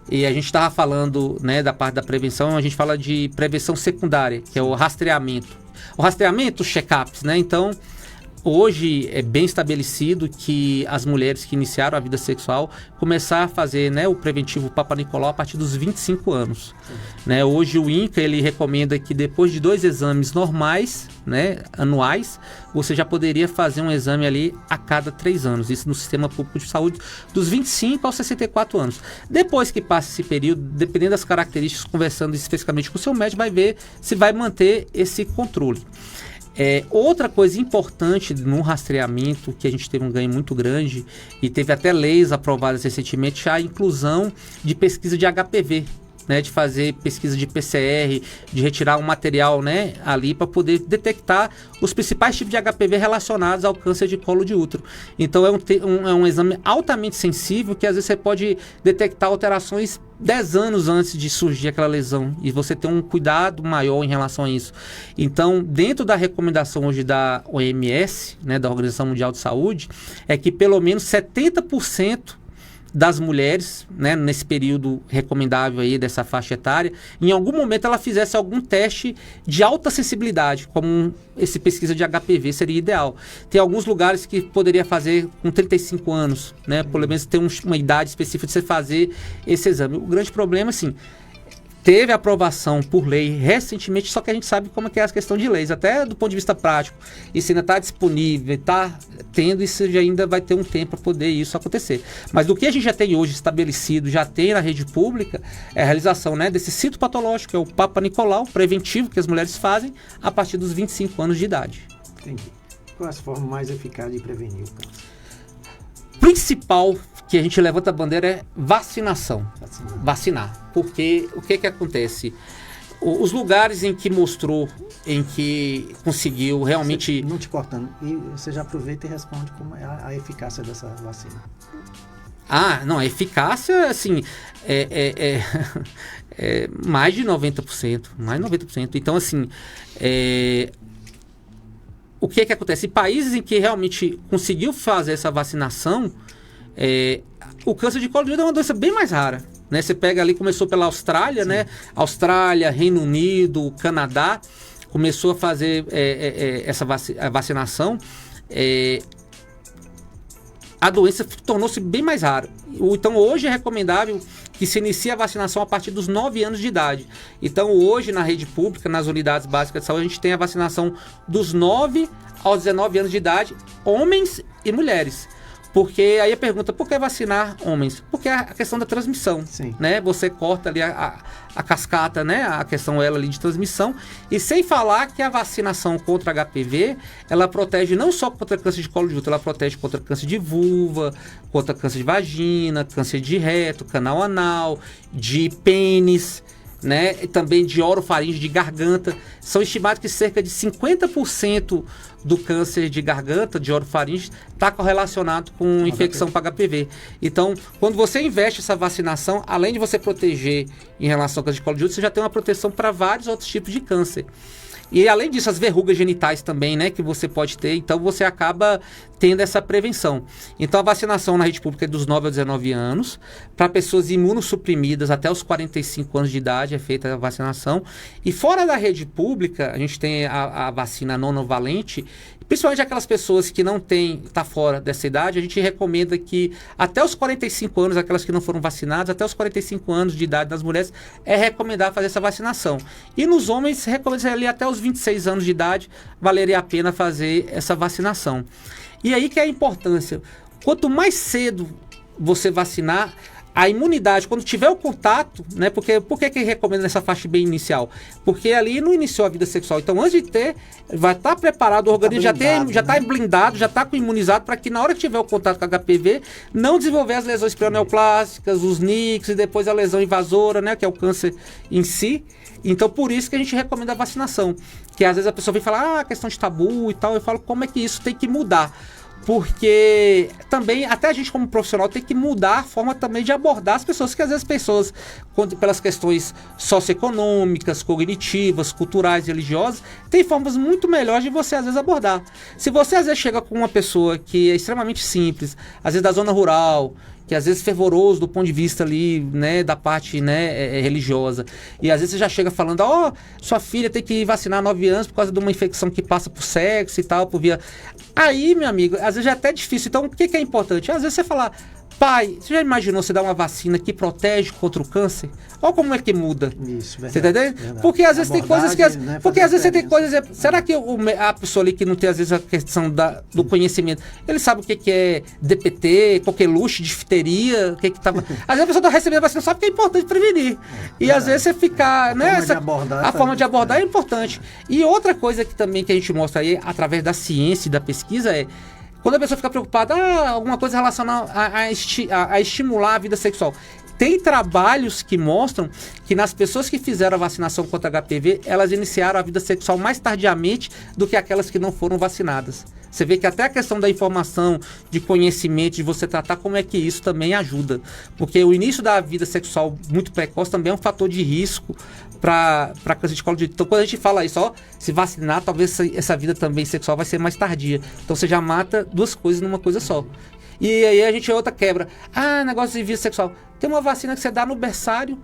e a gente estava falando, né, da parte da prevenção, a gente fala de prevenção secundária, que é o rastreamento. O rastreamento, os check-ups, né? Então, hoje é bem estabelecido que as mulheres que iniciaram a vida sexual começar a fazer, né, o preventivo Papa Nicolau a partir dos 25 anos. Né? Hoje o INCA ele recomenda que depois de 2 exames normais, né, anuais, você já poderia fazer um exame ali a cada 3 anos. Isso no sistema público de saúde, dos 25 aos 64 anos. Depois que passa esse período, dependendo das características, conversando especificamente com o seu médico, vai ver se vai manter esse controle. Outra coisa importante no rastreamento, que a gente teve um ganho muito grande, e teve até leis aprovadas recentemente, a inclusão de pesquisa de HPV, né, de fazer pesquisa de PCR, de retirar um material, né, ali para poder detectar os principais tipos de HPV relacionados ao câncer de colo de útero. Então é um exame altamente sensível que às vezes você pode detectar alterações 10 anos antes de surgir aquela lesão e você tem um cuidado maior em relação a isso. Então, dentro da recomendação hoje da OMS, né, da Organização Mundial de Saúde, é que pelo menos 70% das mulheres, né, nesse período recomendável aí dessa faixa etária, em algum momento ela fizesse algum teste de alta sensibilidade, como esse pesquisa de HPV seria ideal. Tem alguns lugares que poderia fazer com 35 anos, né, pelo menos ter uma idade específica de você fazer esse exame. O grande problema, assim, teve aprovação por lei recentemente, só que a gente sabe como é que é a questão de leis, até do ponto de vista prático. Isso ainda está disponível, está tendo, isso já ainda vai ter um tempo para poder isso acontecer. Mas do que a gente já tem hoje estabelecido, já tem na rede pública, é a realização, né, desse sítio patológico, que é o Papa Nicolau, preventivo, que as mulheres fazem a partir dos 25 anos de idade. Entendi. Qual é a forma mais eficaz de prevenir o câncer? Principal que a gente levanta a bandeira é vacinação. Vacinar. Porque o que acontece? Os lugares em que mostrou, em que conseguiu realmente... Não te cortando, e você já aproveita e responde como é a eficácia dessa vacina. Não, a eficácia, assim, é mais de 90%. Mais de 90%. Então, assim, o que acontece? Em países em que realmente conseguiu fazer essa vacinação, o câncer de colo de útero é uma doença bem mais rara. Né? Você pega ali, começou pela Austrália, né? Austrália, Reino Unido, Canadá, começou a fazer a vacinação. A doença tornou-se bem mais rara. Então hoje é recomendável que se inicie a vacinação a partir dos 9 anos de idade. Então hoje na rede pública, nas unidades básicas de saúde, a gente tem a vacinação dos 9 aos 19 anos de idade, homens e mulheres. Porque aí a pergunta, por que vacinar homens? Porque é a questão da transmissão, né? Você corta ali a cascata, né? A questão ali de transmissão. E sem falar que a vacinação contra HPV, ela protege não só contra câncer de colo de útero, ela protege contra câncer de vulva, contra câncer de vagina, câncer de reto, canal anal, de pênis, né? E também de orofaringe, de garganta. São estimados que cerca de 50% do câncer de garganta, de orofaringe, está correlacionado com infecção para HPV. Então, quando você investe essa vacinação, além de você proteger em relação ao câncer de colo de útero, você já tem uma proteção para vários outros tipos de câncer. E além disso, as verrugas genitais também, né, que você pode ter. Então você acaba tendo essa prevenção. Então, a vacinação na rede pública é dos 9 aos 19 anos. Para pessoas imunossuprimidas até os 45 anos de idade é feita a vacinação. E fora da rede pública, a gente tem a vacina nonovalente, principalmente aquelas pessoas que não têm, está fora dessa idade, a gente recomenda que até os 45 anos, aquelas que não foram vacinadas, até os 45 anos de idade das mulheres, é recomendado fazer essa vacinação. E nos homens, recomenda ali até os 26 anos de idade, valeria a pena fazer essa vacinação. E aí que é a importância. Quanto mais cedo você vacinar, a imunidade, quando tiver o contato, né? Por que recomenda nessa faixa bem inicial? Porque ali não iniciou a vida sexual. Então, antes de ter, vai estar preparado, o organismo já está blindado, já está imunizado, para que na hora que tiver o contato com a HPV, não desenvolver as lesões perioneoplásticas, os NICs e depois a lesão invasora, né? Que é o câncer em si. Então, por isso que a gente recomenda a vacinação. Que às vezes a pessoa vem falar, questão de tabu e tal. Eu falo, como é que isso tem que mudar? Porque também, até a gente como profissional tem que mudar a forma também de abordar as pessoas, que às vezes pessoas, pelas questões socioeconômicas, cognitivas, culturais, religiosas, tem formas muito melhores de você às vezes abordar. Se você às vezes chega com uma pessoa que é extremamente simples, às vezes da zona rural, que às vezes fervoroso do ponto de vista ali, né, da parte, né, religiosa. E às vezes você já chega falando, sua filha tem que vacinar 9 anos por causa de uma infecção que passa por sexo e tal, por via... Aí, meu amigo, às vezes já é até difícil. Então, o que é importante? Às vezes você falar, pai, você já imaginou você dar uma vacina que protege contra o câncer? Olha como é que muda. Isso, verdade. Você tá entendendo? Verdade. Porque às vezes tem coisas que... Né, porque às vezes você tem coisas... Será que a pessoa ali que não tem, às vezes, a questão do conhecimento, ele sabe o que é DPT, coqueluche, difteria, o que tava... Às vezes a pessoa está recebendo a vacina, sabe que é importante prevenir. E às vezes você ficar... A forma de abordar é importante. E outra coisa que também que a gente mostra aí, através da ciência e da pesquisa, é... Quando a pessoa fica preocupada, alguma coisa relacionada a estimular a vida sexual. Tem trabalhos que mostram que nas pessoas que fizeram a vacinação contra HPV, elas iniciaram a vida sexual mais tardiamente do que aquelas que não foram vacinadas. Você vê que até a questão da informação, de conhecimento, de você tratar, como é que isso também ajuda. Porque o início da vida sexual muito precoce também é um fator de risco para câncer de colo de útero. Então, quando a gente fala isso, se vacinar, talvez essa vida também sexual vai ser mais tardia. Então, você já mata duas coisas numa coisa só. E aí a gente outra quebra. Negócio de vida sexual. Tem uma vacina que você dá no berçário,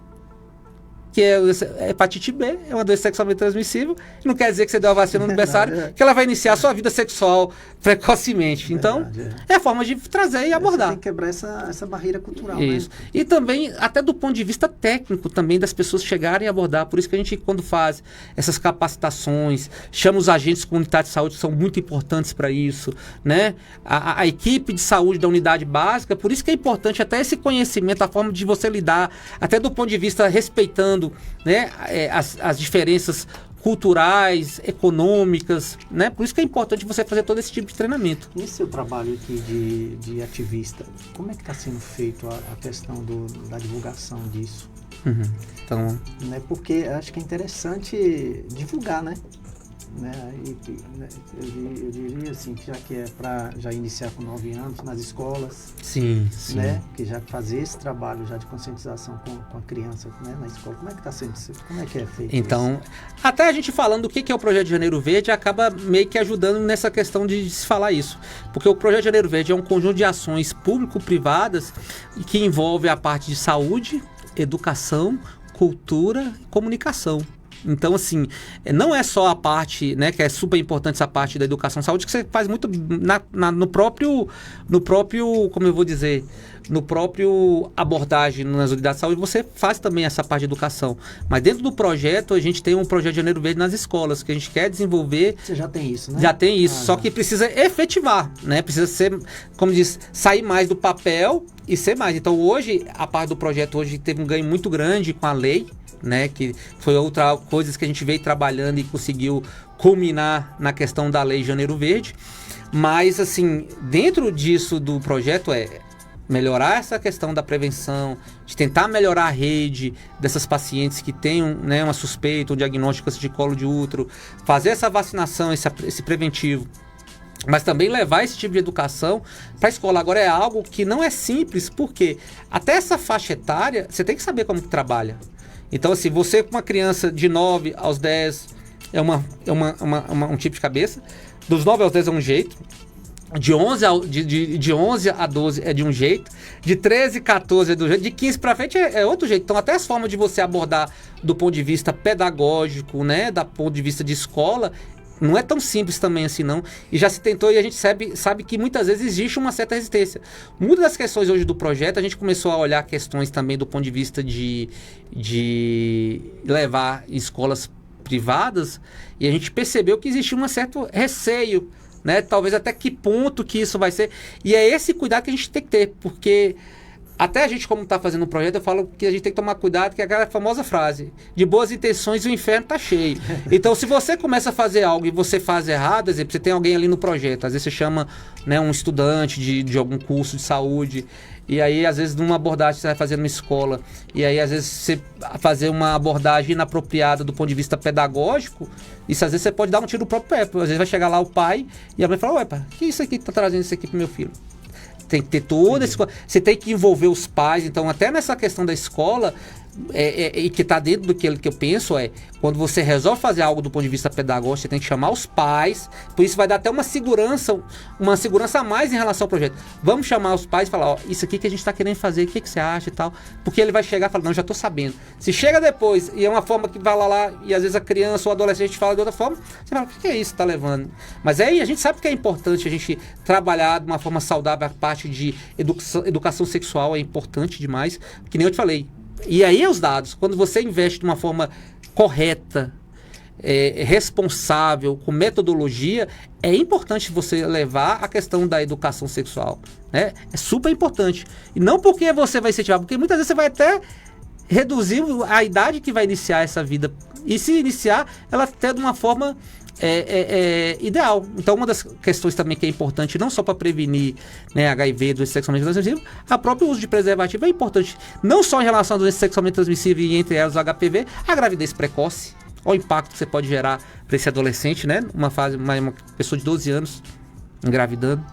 que é hepatite B, é uma doença sexualmente transmissível. Não quer dizer que você deu a vacina no berçário, que ela vai iniciar a sua vida sexual precocemente. Então, é a forma de trazer e abordar. Você tem que quebrar essa barreira cultural. Isso. Né? E também, até do ponto de vista técnico, também das pessoas chegarem a abordar. Por isso que a gente, quando faz essas capacitações, chama os agentes comunitários de saúde, que são muito importantes para isso, né? A equipe de saúde da unidade básica, por isso que é importante até esse conhecimento, a forma de você lidar, até do ponto de vista respeitando, né, as diferenças culturais, econômicas, né? Por isso que é importante você fazer todo esse tipo de treinamento. Nesse seu trabalho aqui de ativista, como é que está sendo feito a questão da divulgação disso? Então, né? Porque acho que é interessante divulgar, né? Eu diria assim, que é para já iniciar com 9 anos nas escolas, sim. Né? Que já fazer esse trabalho já de conscientização com a criança, né? Na escola. Como é que está sendo? Como é que é feito então, isso? Até a gente falando do que é o Projeto Janeiro Verde, acaba meio que ajudando nessa questão de se falar isso. Porque o Projeto Janeiro Verde é um conjunto de ações público-privadas que envolve a parte de saúde, educação, cultura e comunicação. Então, assim, não é só a parte, né, que é super importante essa parte da educação e saúde, que você faz muito no próprio, como eu vou dizer, no próprio abordagem nas unidades de saúde, você faz também essa parte de educação. Mas dentro do projeto, a gente tem um projeto Janeiro Verde nas escolas, que a gente quer desenvolver. Você já tem isso, né? Já tem isso, só que precisa efetivar, né? Precisa ser, como diz, sair mais do papel e ser mais. Então, hoje, a parte do projeto hoje teve um ganho muito grande com a lei, né, que foi outra coisa que a gente veio trabalhando e conseguiu culminar na questão da Lei Janeiro Verde. Mas, assim, dentro disso do projeto melhorar essa questão da prevenção, de tentar melhorar a rede dessas pacientes que têm uma suspeita, um diagnóstico de colo de útero, fazer essa vacinação, esse preventivo, mas também levar esse tipo de educação para a escola. Agora é algo que não é simples, porque até essa faixa etária, você tem que saber como que trabalha. Então, assim, você com uma criança de 9 aos 10 é um tipo de cabeça, dos 9 aos 10 é um jeito, De 11 a 12 é de um jeito, de 13 a 14 é do jeito, de 15 para frente é outro jeito. Então, até as formas de você abordar do ponto de vista pedagógico, né, do ponto de vista de escola, não é tão simples também assim, não. E já se tentou e a gente sabe que muitas vezes existe uma certa resistência. Muitas das questões hoje do projeto, a gente começou a olhar questões também do ponto de vista de levar escolas privadas, e a gente percebeu que existia um certo receio, né? Talvez até que ponto que isso vai ser. E é esse cuidado que a gente tem que ter, porque até a gente, como está fazendo um projeto, eu falo que a gente tem que tomar cuidado, que é aquela famosa frase, de boas intenções o inferno está cheio. Então, se você começa a fazer algo e você faz errado, por exemplo, você tem alguém ali no projeto, às vezes você chama, né, um estudante de algum curso de saúde, e aí, às vezes, numa abordagem que você vai fazer numa escola, e aí, às vezes, você fazer uma abordagem inapropriada do ponto de vista pedagógico, isso, às vezes, você pode dar um tiro no próprio pé. Às vezes vai chegar lá o pai e a mãe fala, ué, pai, que isso aqui que tá trazendo isso aqui pro meu filho? Tem que ter todo esse... Você tem que envolver os pais. Então, até nessa questão da escola, e que está dentro do que eu penso, quando você resolve fazer algo do ponto de vista pedagógico, você tem que chamar os pais. Por isso vai dar até uma segurança a mais em relação ao projeto. Vamos chamar os pais e falar, ó, isso aqui que a gente está querendo fazer, o que você acha e tal. Porque ele vai chegar e falar, não, já estou sabendo. Se chega depois e é uma forma que vai lá e às vezes a criança ou o adolescente fala de outra forma, você fala, o que é isso que está levando? Mas aí a gente sabe que é importante a gente trabalhar de uma forma saudável a parte de educação sexual, é importante demais, que nem eu te falei. E aí é os dados. Quando você investe de uma forma correta, responsável, com metodologia, é importante você levar a questão da educação sexual, né? É super importante. E não porque você vai incentivar, porque muitas vezes você vai até reduzir a idade que vai iniciar essa vida. E se iniciar, ela até de uma forma ideal. Então, uma das questões também que é importante, não só para prevenir, né, HIV, doença sexualmente transmissível, o próprio uso de preservativo é importante, não só em relação à doença sexualmente transmissível e entre elas o HPV, a gravidez precoce, olha o impacto que você pode gerar para esse adolescente, né, uma pessoa de 12 anos engravidando,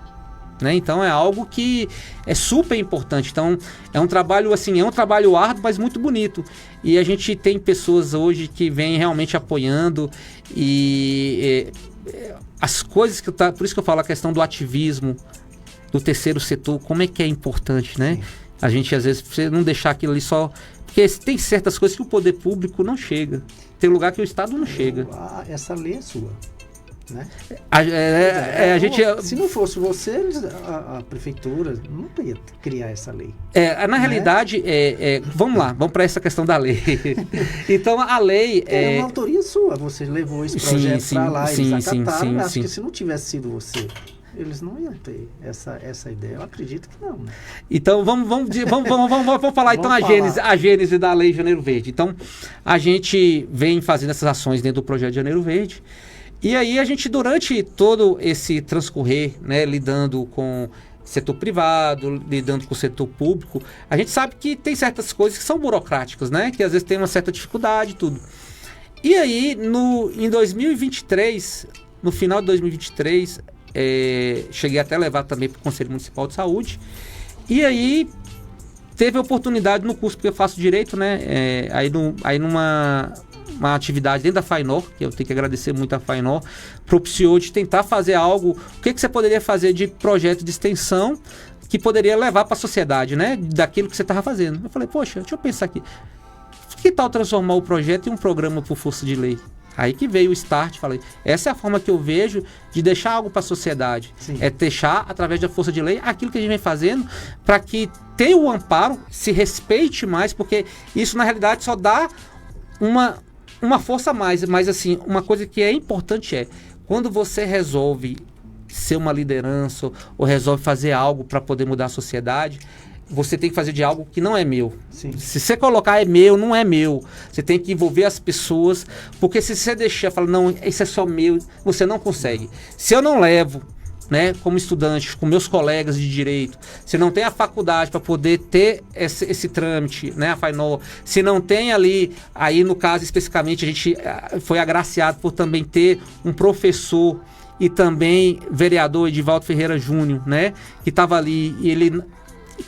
né? Então é algo que é super importante. Então é um trabalho árduo, mas muito bonito. E a gente tem pessoas hoje que vêm realmente apoiando e as coisas que por isso que eu falo a questão do ativismo do terceiro setor, como é que é importante, né? Sim. A gente às vezes precisa não deixar aquilo ali só, porque tem certas coisas que o poder público não chega. Tem lugar que o Estado não chega. Essa lei é sua. Né? A gente, se não fosse você, a prefeitura não ia criar essa lei. Na realidade, vamos lá, vamos para essa questão da lei. Então, a lei... É uma autoria sua, você levou esse projeto para lá, eles acataram. Acho que se não tivesse sido você, eles não iam ter essa ideia. Eu acredito que não. Né? Então, vamos falar então a gênese da Lei Janeiro Verde. Então, a gente vem fazendo essas ações dentro do projeto Janeiro Verde. E aí a gente, durante todo esse transcorrer, né, lidando com setor privado, lidando com o setor público, a gente sabe que tem certas coisas que são burocráticas, né, que às vezes tem uma certa dificuldade e tudo. E aí, em 2023, no final de 2023, cheguei até a levar também para o Conselho Municipal de Saúde, e aí teve a oportunidade no curso, porque eu faço Direito, né, aí numa atividade dentro da FAINOR, que eu tenho que agradecer muito a FAINOR, propiciou de tentar fazer algo, o que você poderia fazer de projeto de extensão que poderia levar para a sociedade, né, daquilo que você estava fazendo. Eu falei, poxa, deixa eu pensar aqui, que tal transformar o projeto em um programa por força de lei? Aí que veio o start, falei, essa é a forma que eu vejo de deixar algo para a sociedade. Sim. É deixar, através da força de lei, aquilo que a gente vem fazendo para que tenha o amparo, se respeite mais, porque isso na realidade só dá uma força a mais. Mas assim, uma coisa que é importante quando você resolve ser uma liderança ou resolve fazer algo para poder mudar a sociedade, você tem que fazer de algo que não é meu. Sim. Se você colocar é meu, não é meu. Você tem que envolver as pessoas, porque se você deixar, falar, não, isso é só meu, você não consegue. Se eu não levo, né, como estudante, com meus colegas de direito, se não tem a faculdade para poder ter esse trâmite, né, a FAINOR, se não tem ali, aí no caso especificamente a gente foi agraciado por também ter um professor e também vereador Edivaldo Ferreira Júnior, né, que estava ali, e ele...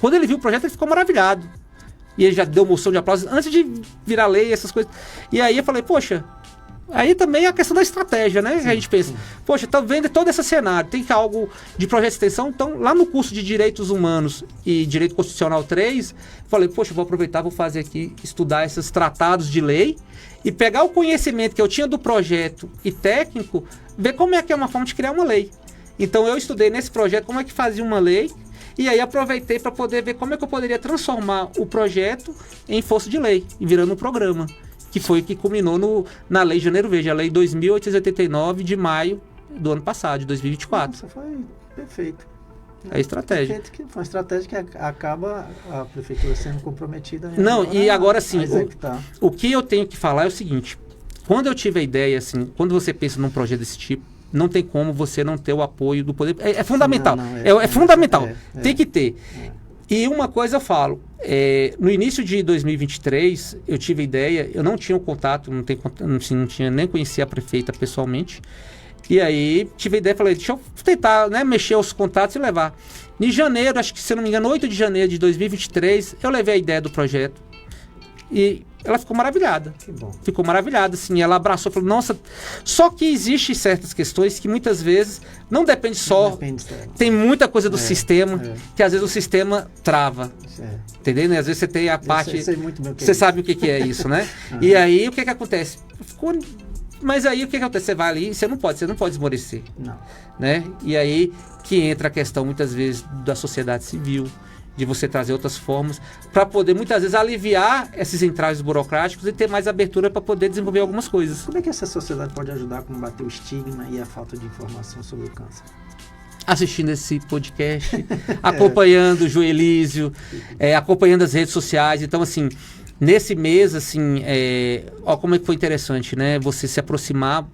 Quando ele viu o projeto, ele ficou maravilhado. E ele já deu moção de aplausos antes de virar lei, essas coisas. E aí eu falei, poxa, Aí também é a questão da estratégia, né? Sim, que a gente pensa, poxa, tá vendo todo esse cenário, tem que algo de projeto de extensão. Então, lá no curso de Direitos Humanos e Direito Constitucional 3, falei, poxa, vou aproveitar, vou fazer aqui, estudar esses tratados de lei e pegar o conhecimento que eu tinha do projeto e técnico, ver como é que é uma forma de criar uma lei. Então, eu estudei nesse projeto como é que fazia uma lei e aí aproveitei para poder ver como é que eu poderia transformar o projeto em força de lei e virando um programa, que foi o que culminou na Lei Janeiro Verde, a Lei 2.889 de maio do ano passado, de 2024. Isso foi perfeito. É a estratégia. Perfeito, que foi uma estratégia que acaba a prefeitura sendo comprometida. Não, e agora sim, o que eu tenho que falar é o seguinte, quando eu tive a ideia, assim, quando você pensa num projeto desse tipo, não tem como você não ter o apoio do poder. É fundamental. É fundamental. Tem que ter. E uma coisa eu falo, no início de 2023, eu tive a ideia, eu não tinha o contato, não tinha nem conhecia a prefeita pessoalmente, e aí tive a ideia, falei, deixa eu tentar, né, mexer os contatos e levar. Em janeiro, acho que se não me engano, 8 de janeiro de 2023, eu levei a ideia do projeto, e ela ficou maravilhada. Que bom. Ficou maravilhada, assim, ela abraçou, falou, nossa, só que existem certas questões que muitas vezes não depende só, tem muita coisa do sistema, que às vezes o sistema trava, entendeu? Às vezes você tem a parte, você sabe o que é isso, né? E aí, o que acontece? Mas aí, o que acontece? Você vai ali, você não pode esmorecer, né? E aí, que entra a questão, muitas vezes, da sociedade civil, de você trazer outras formas, para poder, muitas vezes, aliviar esses entraves burocráticos e ter mais abertura para poder desenvolver algumas coisas. Como é que essa sociedade pode ajudar a combater o estigma e a falta de informação sobre o câncer? Assistindo esse podcast, acompanhando o Joelísio, acompanhando as redes sociais. Então, assim, nesse mês, assim, ó como é que foi interessante, né? Você se aproximar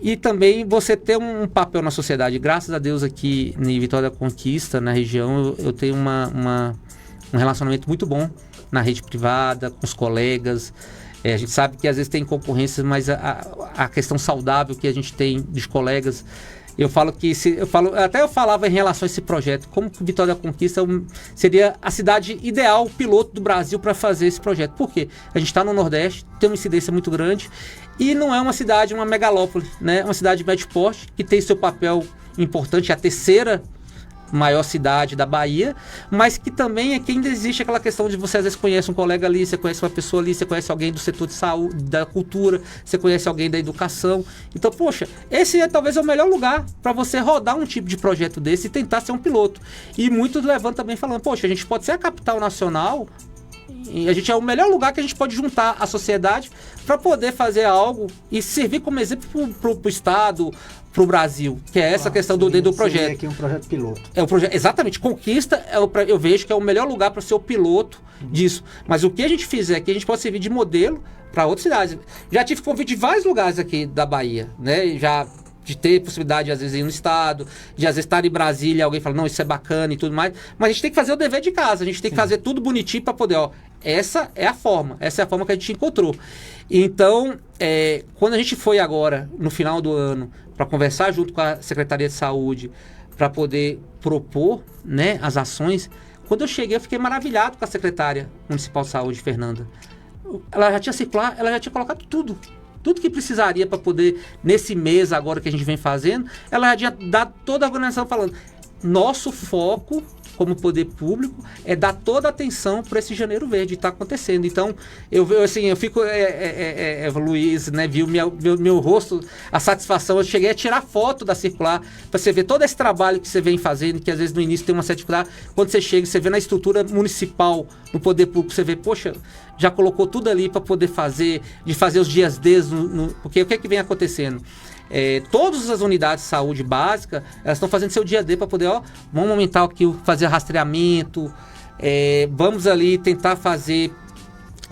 e também você ter um papel na sociedade. Graças a Deus aqui em Vitória da Conquista, na região, eu tenho um relacionamento muito bom na rede privada, com os colegas. A gente sabe que às vezes tem concorrências, mas a questão saudável que a gente tem dos colegas, eu falo que eu falava em relação a esse projeto, como que Vitória da Conquista seria a cidade ideal, o piloto do Brasil para fazer esse projeto. Por quê? A gente está no Nordeste, tem uma incidência muito grande e não é uma cidade, uma megalópole, né? Uma cidade de médio porte que tem seu papel importante, a terceira maior cidade da Bahia, mas que também é que ainda existe aquela questão de você às vezes conhece um colega ali, você conhece uma pessoa ali, você conhece alguém do setor de saúde, da cultura, você conhece alguém da educação. Então, poxa, esse talvez o melhor lugar para você rodar um tipo de projeto desse e tentar ser um piloto. E muitos levantam também falando, poxa, a gente pode ser a capital nacional e a gente é o melhor lugar que a gente pode juntar a sociedade para poder fazer algo e servir como exemplo para o Estado, para o Brasil, que é essa questão do projeto. Aqui um projeto piloto. Exatamente, Conquista, eu vejo que é o melhor lugar para ser o piloto disso. Mas o que a gente fizer aqui, a gente pode servir de modelo para outras cidades. Já tive convite de vários lugares aqui da Bahia, né? Já de ter possibilidade de às vezes ir no estado, de às vezes estar em Brasília, alguém fala, não, isso é bacana e tudo mais, mas a gente tem que fazer o dever de casa, a gente tem que fazer tudo bonitinho para poder, essa é a forma que a gente encontrou. Então, quando a gente foi agora, no final do ano, para conversar junto com a Secretaria de Saúde, para poder propor, né, as ações, quando eu cheguei eu fiquei maravilhado com a Secretária Municipal de Saúde, Fernanda. Ela já tinha circular, ela já tinha colocado tudo que precisaria para poder, nesse mês agora que a gente vem fazendo, ela já tinha dado toda a organização falando, nosso foco como poder público é dar toda a atenção para esse Janeiro Verde, está acontecendo. Então, eu fico, Luiz, né, viu meu rosto, a satisfação, eu cheguei a tirar foto da circular, para você ver todo esse trabalho que você vem fazendo, que às vezes no início tem uma certa dificuldade, quando você chega, você vê na estrutura municipal, no poder público, você vê, poxa, já colocou tudo ali para poder fazer, de fazer os dias Ds, porque o que é que vem acontecendo? Todas as unidades de saúde básica, elas estão fazendo seu dia D para poder, vamos aumentar aqui, fazer rastreamento, vamos ali tentar fazer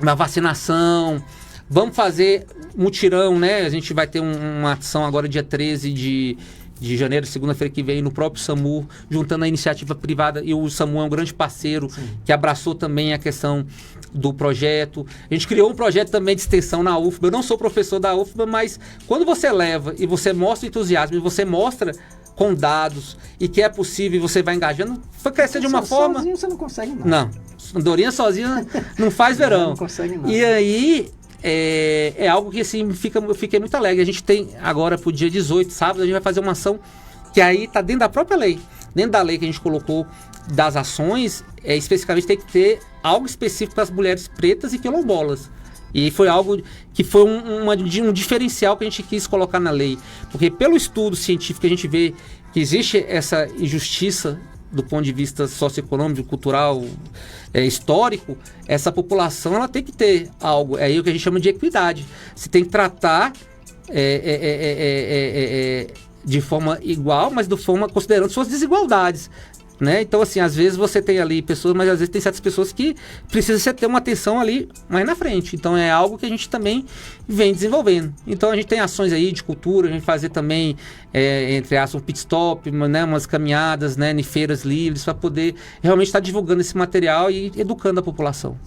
uma vacinação, vamos fazer mutirão, né? A gente vai ter uma ação agora dia 13 de janeiro, segunda-feira que vem, no próprio SAMU, juntando a iniciativa privada, e o SAMU é um grande parceiro, que abraçou também a questão do projeto. A gente criou um projeto também de extensão na UFBA. Eu não sou professor da UFBA, mas quando você leva e você mostra o entusiasmo, e você mostra com dados, e que é possível, e você vai engajando, foi crescer de uma forma... Sozinho você não consegue, não. Não, andorinha sozinha não faz verão. Não consegue, não. E aí... é algo que assim, eu fiquei muito alegre. A gente tem agora pro dia 18, sábado, a gente vai fazer uma ação que aí está dentro da própria lei. Dentro da lei que a gente colocou das ações, especificamente tem que ter algo específico para as mulheres pretas e quilombolas. E foi algo que foi um diferencial que a gente quis colocar na lei. Porque pelo estudo científico a gente vê que existe essa injustiça do ponto de vista socioeconômico, cultural, histórico. Essa população ela tem que ter algo, é aí o que a gente chama de equidade. Você tem que tratar de forma igual, mas de forma considerando suas desigualdades. Né? Então, assim, às vezes você tem ali pessoas, mas às vezes tem certas pessoas que precisam você ter uma atenção ali mais na frente. Então, é algo que a gente também vem desenvolvendo. Então, a gente tem ações aí de cultura, a gente fazer também, entre aspas, um pit stop, né? Umas caminhadas, né? Em feiras livres, para poder realmente estar divulgando esse material e educando a população.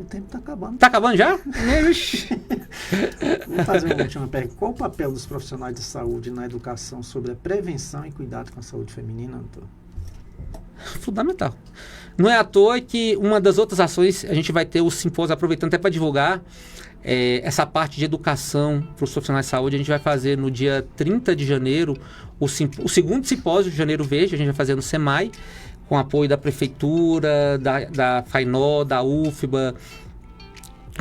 O tempo está acabando. Está acabando já? Vou fazer uma última pergunta. Qual o papel dos profissionais de saúde na educação sobre a prevenção e cuidado com a saúde feminina, Antônio? Fundamental. Não é à toa que uma das outras ações, a gente vai ter o simpósio, aproveitando até para divulgar, essa parte de educação para os profissionais de saúde. A gente vai fazer no dia 30 de janeiro o segundo simpósio de Janeiro Verde, a gente vai fazer no SEMAI, com apoio da Prefeitura, da FAINO, da UFBA,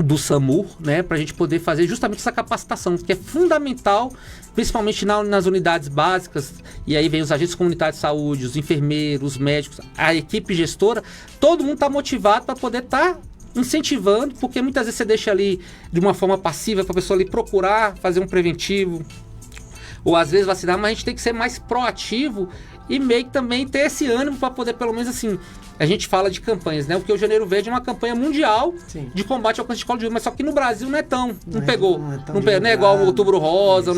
do SAMU, né, para a gente poder fazer justamente essa capacitação, que é fundamental, principalmente nas unidades básicas, e aí vem os agentes comunitários de saúde, os enfermeiros, os médicos, a equipe gestora, todo mundo está motivado para poder estar incentivando, porque muitas vezes você deixa ali de uma forma passiva para a pessoa ali procurar fazer um preventivo, ou às vezes vacinar, mas a gente tem que ser mais proativo e meio que também ter esse ânimo para poder, pelo menos assim, a gente fala de campanhas, né? Porque o Janeiro Verde é uma campanha mundial de combate ao câncer de colo de útero, mas só que no Brasil não é tão, não pegou. Não é igual o Outubro Rosa, o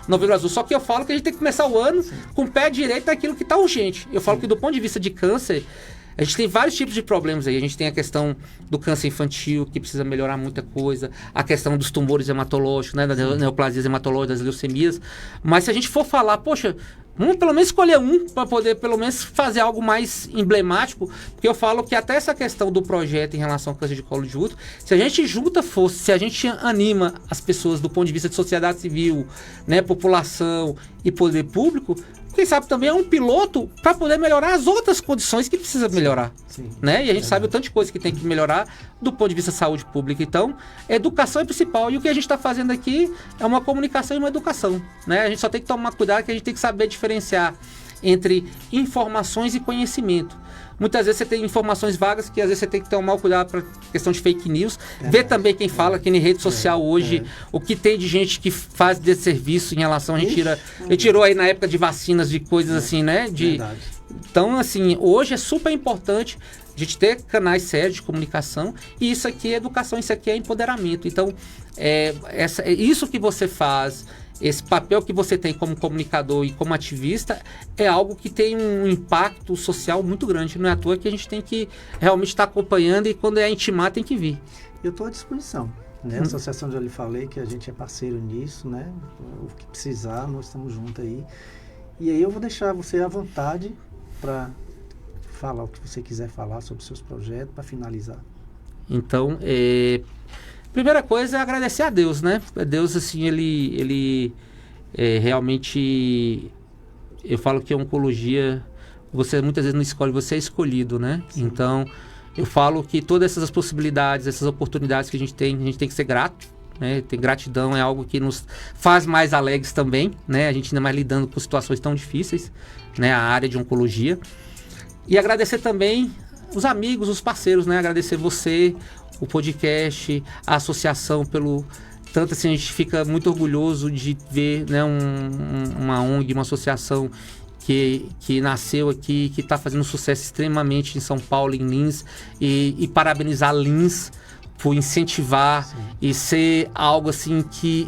Novembro Azul. Só que eu falo que a gente tem que começar o ano com o pé direito naquilo que está urgente. Eu falo que do ponto de vista de câncer, a gente tem vários tipos de problemas aí. A gente tem a questão do câncer infantil, que precisa melhorar muita coisa. A questão dos tumores hematológicos, né? Das neoplasias hematológicas, das leucemias. Mas se a gente for falar, poxa, vamos pelo menos escolher um para poder pelo menos fazer algo mais emblemático. Porque eu falo que até essa questão do projeto em relação ao câncer de colo de útero, se a gente junta força, se a gente anima as pessoas do ponto de vista de sociedade civil, né? População e poder público, quem sabe também é um piloto para poder melhorar as outras condições que precisa melhorar. Né? E a gente sabe o tanto de coisa que tem que melhorar do ponto de vista de saúde pública. Então, educação é principal. E o que a gente está fazendo aqui é uma comunicação e uma educação. Né? A gente só tem que tomar cuidado, que a gente tem que saber diferenciar entre informações e conhecimento. Muitas vezes você tem informações vagas que às vezes você tem que tomar um cuidado para questão de fake news. Ver também quem fala aqui em rede social hoje, o que tem de gente que faz desse serviço em relação, a gente tirou aí na época de vacinas, de coisas assim, né? Então, assim, hoje é super importante a gente ter canais sérios de comunicação, e isso aqui é educação, isso aqui é empoderamento. Então, isso que você faz, esse papel que você tem como comunicador e como ativista, é algo que tem um impacto social muito grande. Não é à toa que a gente tem que realmente estar acompanhando, e quando é intimar tem que vir. Eu estou à disposição. Né? A associação, já lhe falei que a gente é parceiro nisso, né? O que precisar, nós estamos juntos aí. E aí eu vou deixar você à vontade para falar o que você quiser falar sobre os seus projetos, para finalizar. Então, primeira coisa é agradecer a Deus, né? Deus, assim, ele realmente, eu falo que a oncologia, você muitas vezes não escolhe, você é escolhido, né? Sim. Então, eu falo que todas essas possibilidades, essas oportunidades que a gente tem que ser grato, né? Ter gratidão é algo que nos faz mais alegres também, né? A gente ainda mais lidando com situações tão difíceis, né? A área de oncologia. E agradecer também os amigos, os parceiros, né? Agradecer você, o podcast, a associação pelo... Tanto assim, a gente fica muito orgulhoso de ver, né, uma ONG, uma associação que nasceu aqui, que está fazendo um sucesso extremamente em São Paulo, em Lins, e parabenizar Lins por incentivar e ser algo assim que...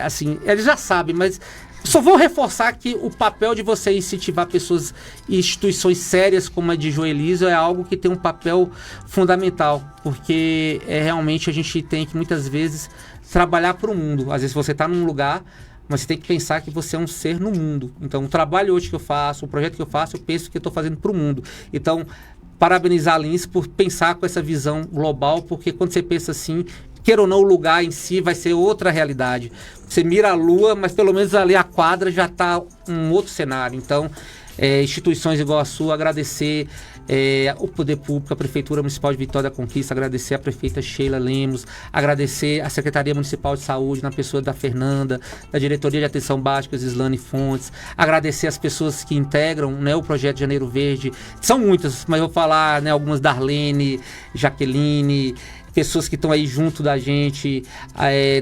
assim, eles já sabem, mas... Só vou reforçar que o papel de você incentivar pessoas e instituições sérias como a de Joelísio é algo que tem um papel fundamental, porque realmente a gente tem que muitas vezes trabalhar para o mundo. Às vezes você está num lugar, mas você tem que pensar que você é um ser no mundo. Então o trabalho hoje que eu faço, o projeto que eu faço, eu penso que eu estou fazendo para o mundo. Então, parabenizar a Lins por pensar com essa visão global, porque quando você pensa assim, queira ou não, o lugar em si vai ser outra realidade. Você mira a lua, mas pelo menos ali a quadra já está um outro cenário. Então, instituições igual a sua, agradecer o Poder Público, a Prefeitura Municipal de Vitória da Conquista, agradecer a prefeita Sheila Lemos, agradecer a Secretaria Municipal de Saúde, na pessoa da Fernanda, da Diretoria de Atenção Básica, Islane Fontes, agradecer as pessoas que integram, né, o Projeto Janeiro Verde. São muitas, mas eu vou falar, né, algumas: Darlene, Jaqueline, pessoas que estão aí junto da gente,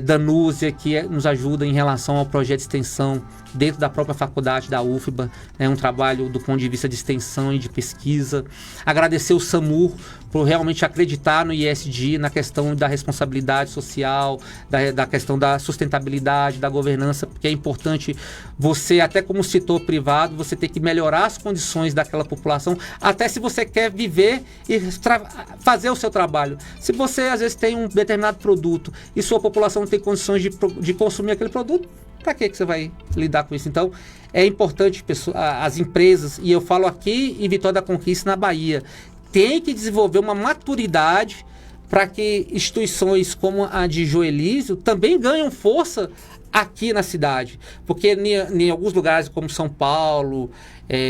Danúzia, que nos ajuda em relação ao projeto de extensão dentro da própria faculdade da UFBA, um trabalho do ponto de vista de extensão e de pesquisa. Agradecer o SAMUR por realmente acreditar no ISD, na questão da responsabilidade social, da questão da sustentabilidade, da governança, porque é importante você, até como setor privado, você ter que melhorar as condições daquela população, até se você quer viver e fazer o seu trabalho. Se você, às vezes, tem um determinado produto e sua população não tem condições de consumir aquele produto, para que você vai lidar com isso? Então, é importante as empresas, e eu falo aqui em Vitória da Conquista, na Bahia, tem que desenvolver uma maturidade para que instituições como a de Joelísio também ganhem força aqui na cidade. Porque em alguns lugares, como São Paulo,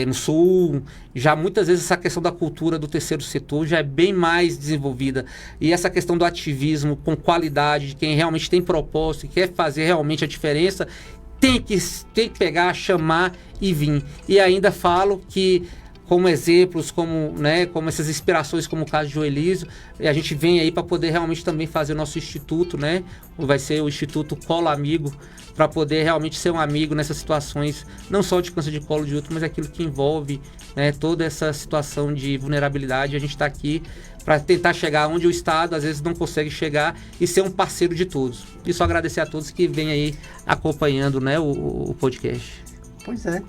no Sul, já muitas vezes essa questão da cultura do terceiro setor já é bem mais desenvolvida. E essa questão do ativismo com qualidade, de quem realmente tem propósito e quer fazer realmente a diferença, tem que pegar, chamar e vir. E ainda falo que, como exemplos, como essas inspirações, como o caso de Joelísio, a gente vem aí para poder realmente também fazer o nosso instituto, né? Vai ser o Instituto Colo Amigo, para poder realmente ser um amigo nessas situações, não só de câncer de colo de útero, mas aquilo que envolve, né, toda essa situação de vulnerabilidade. A gente está aqui para tentar chegar onde o Estado às vezes não consegue chegar e ser um parceiro de todos. E só agradecer a todos que vêm aí acompanhando, né, o podcast. Pois é,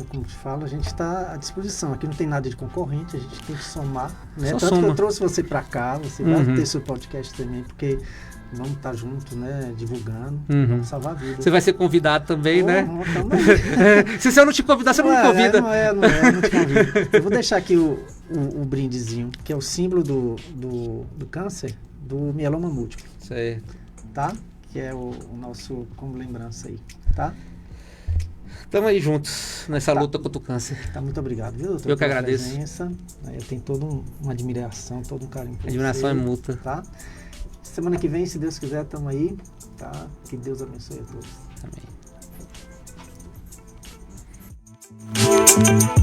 como te falo, a gente está à disposição. Aqui não tem nada de concorrente, a gente tem que somar, né? Tanto que eu trouxe você para cá, você vai ter seu podcast também, porque vamos estar juntos, né? Divulgando, vamos salvar vidas. Você vai ser convidado também, né? Se eu não te convidar, você não me convida. Não te convido. Eu vou deixar aqui o brindezinho, que é o símbolo do câncer, do mieloma múltiplo. Certo. Tá? Que é o nosso como lembrança aí, tá? Estamos aí juntos nessa luta contra o câncer. Tá, muito obrigado, viu, doutor? Eu que agradeço. Presença. Eu tenho toda uma admiração, todo um carinho por você. Admiração é mútua. Tá? Semana que vem, se Deus quiser, estamos aí. Tá? Que Deus abençoe a todos. Amém.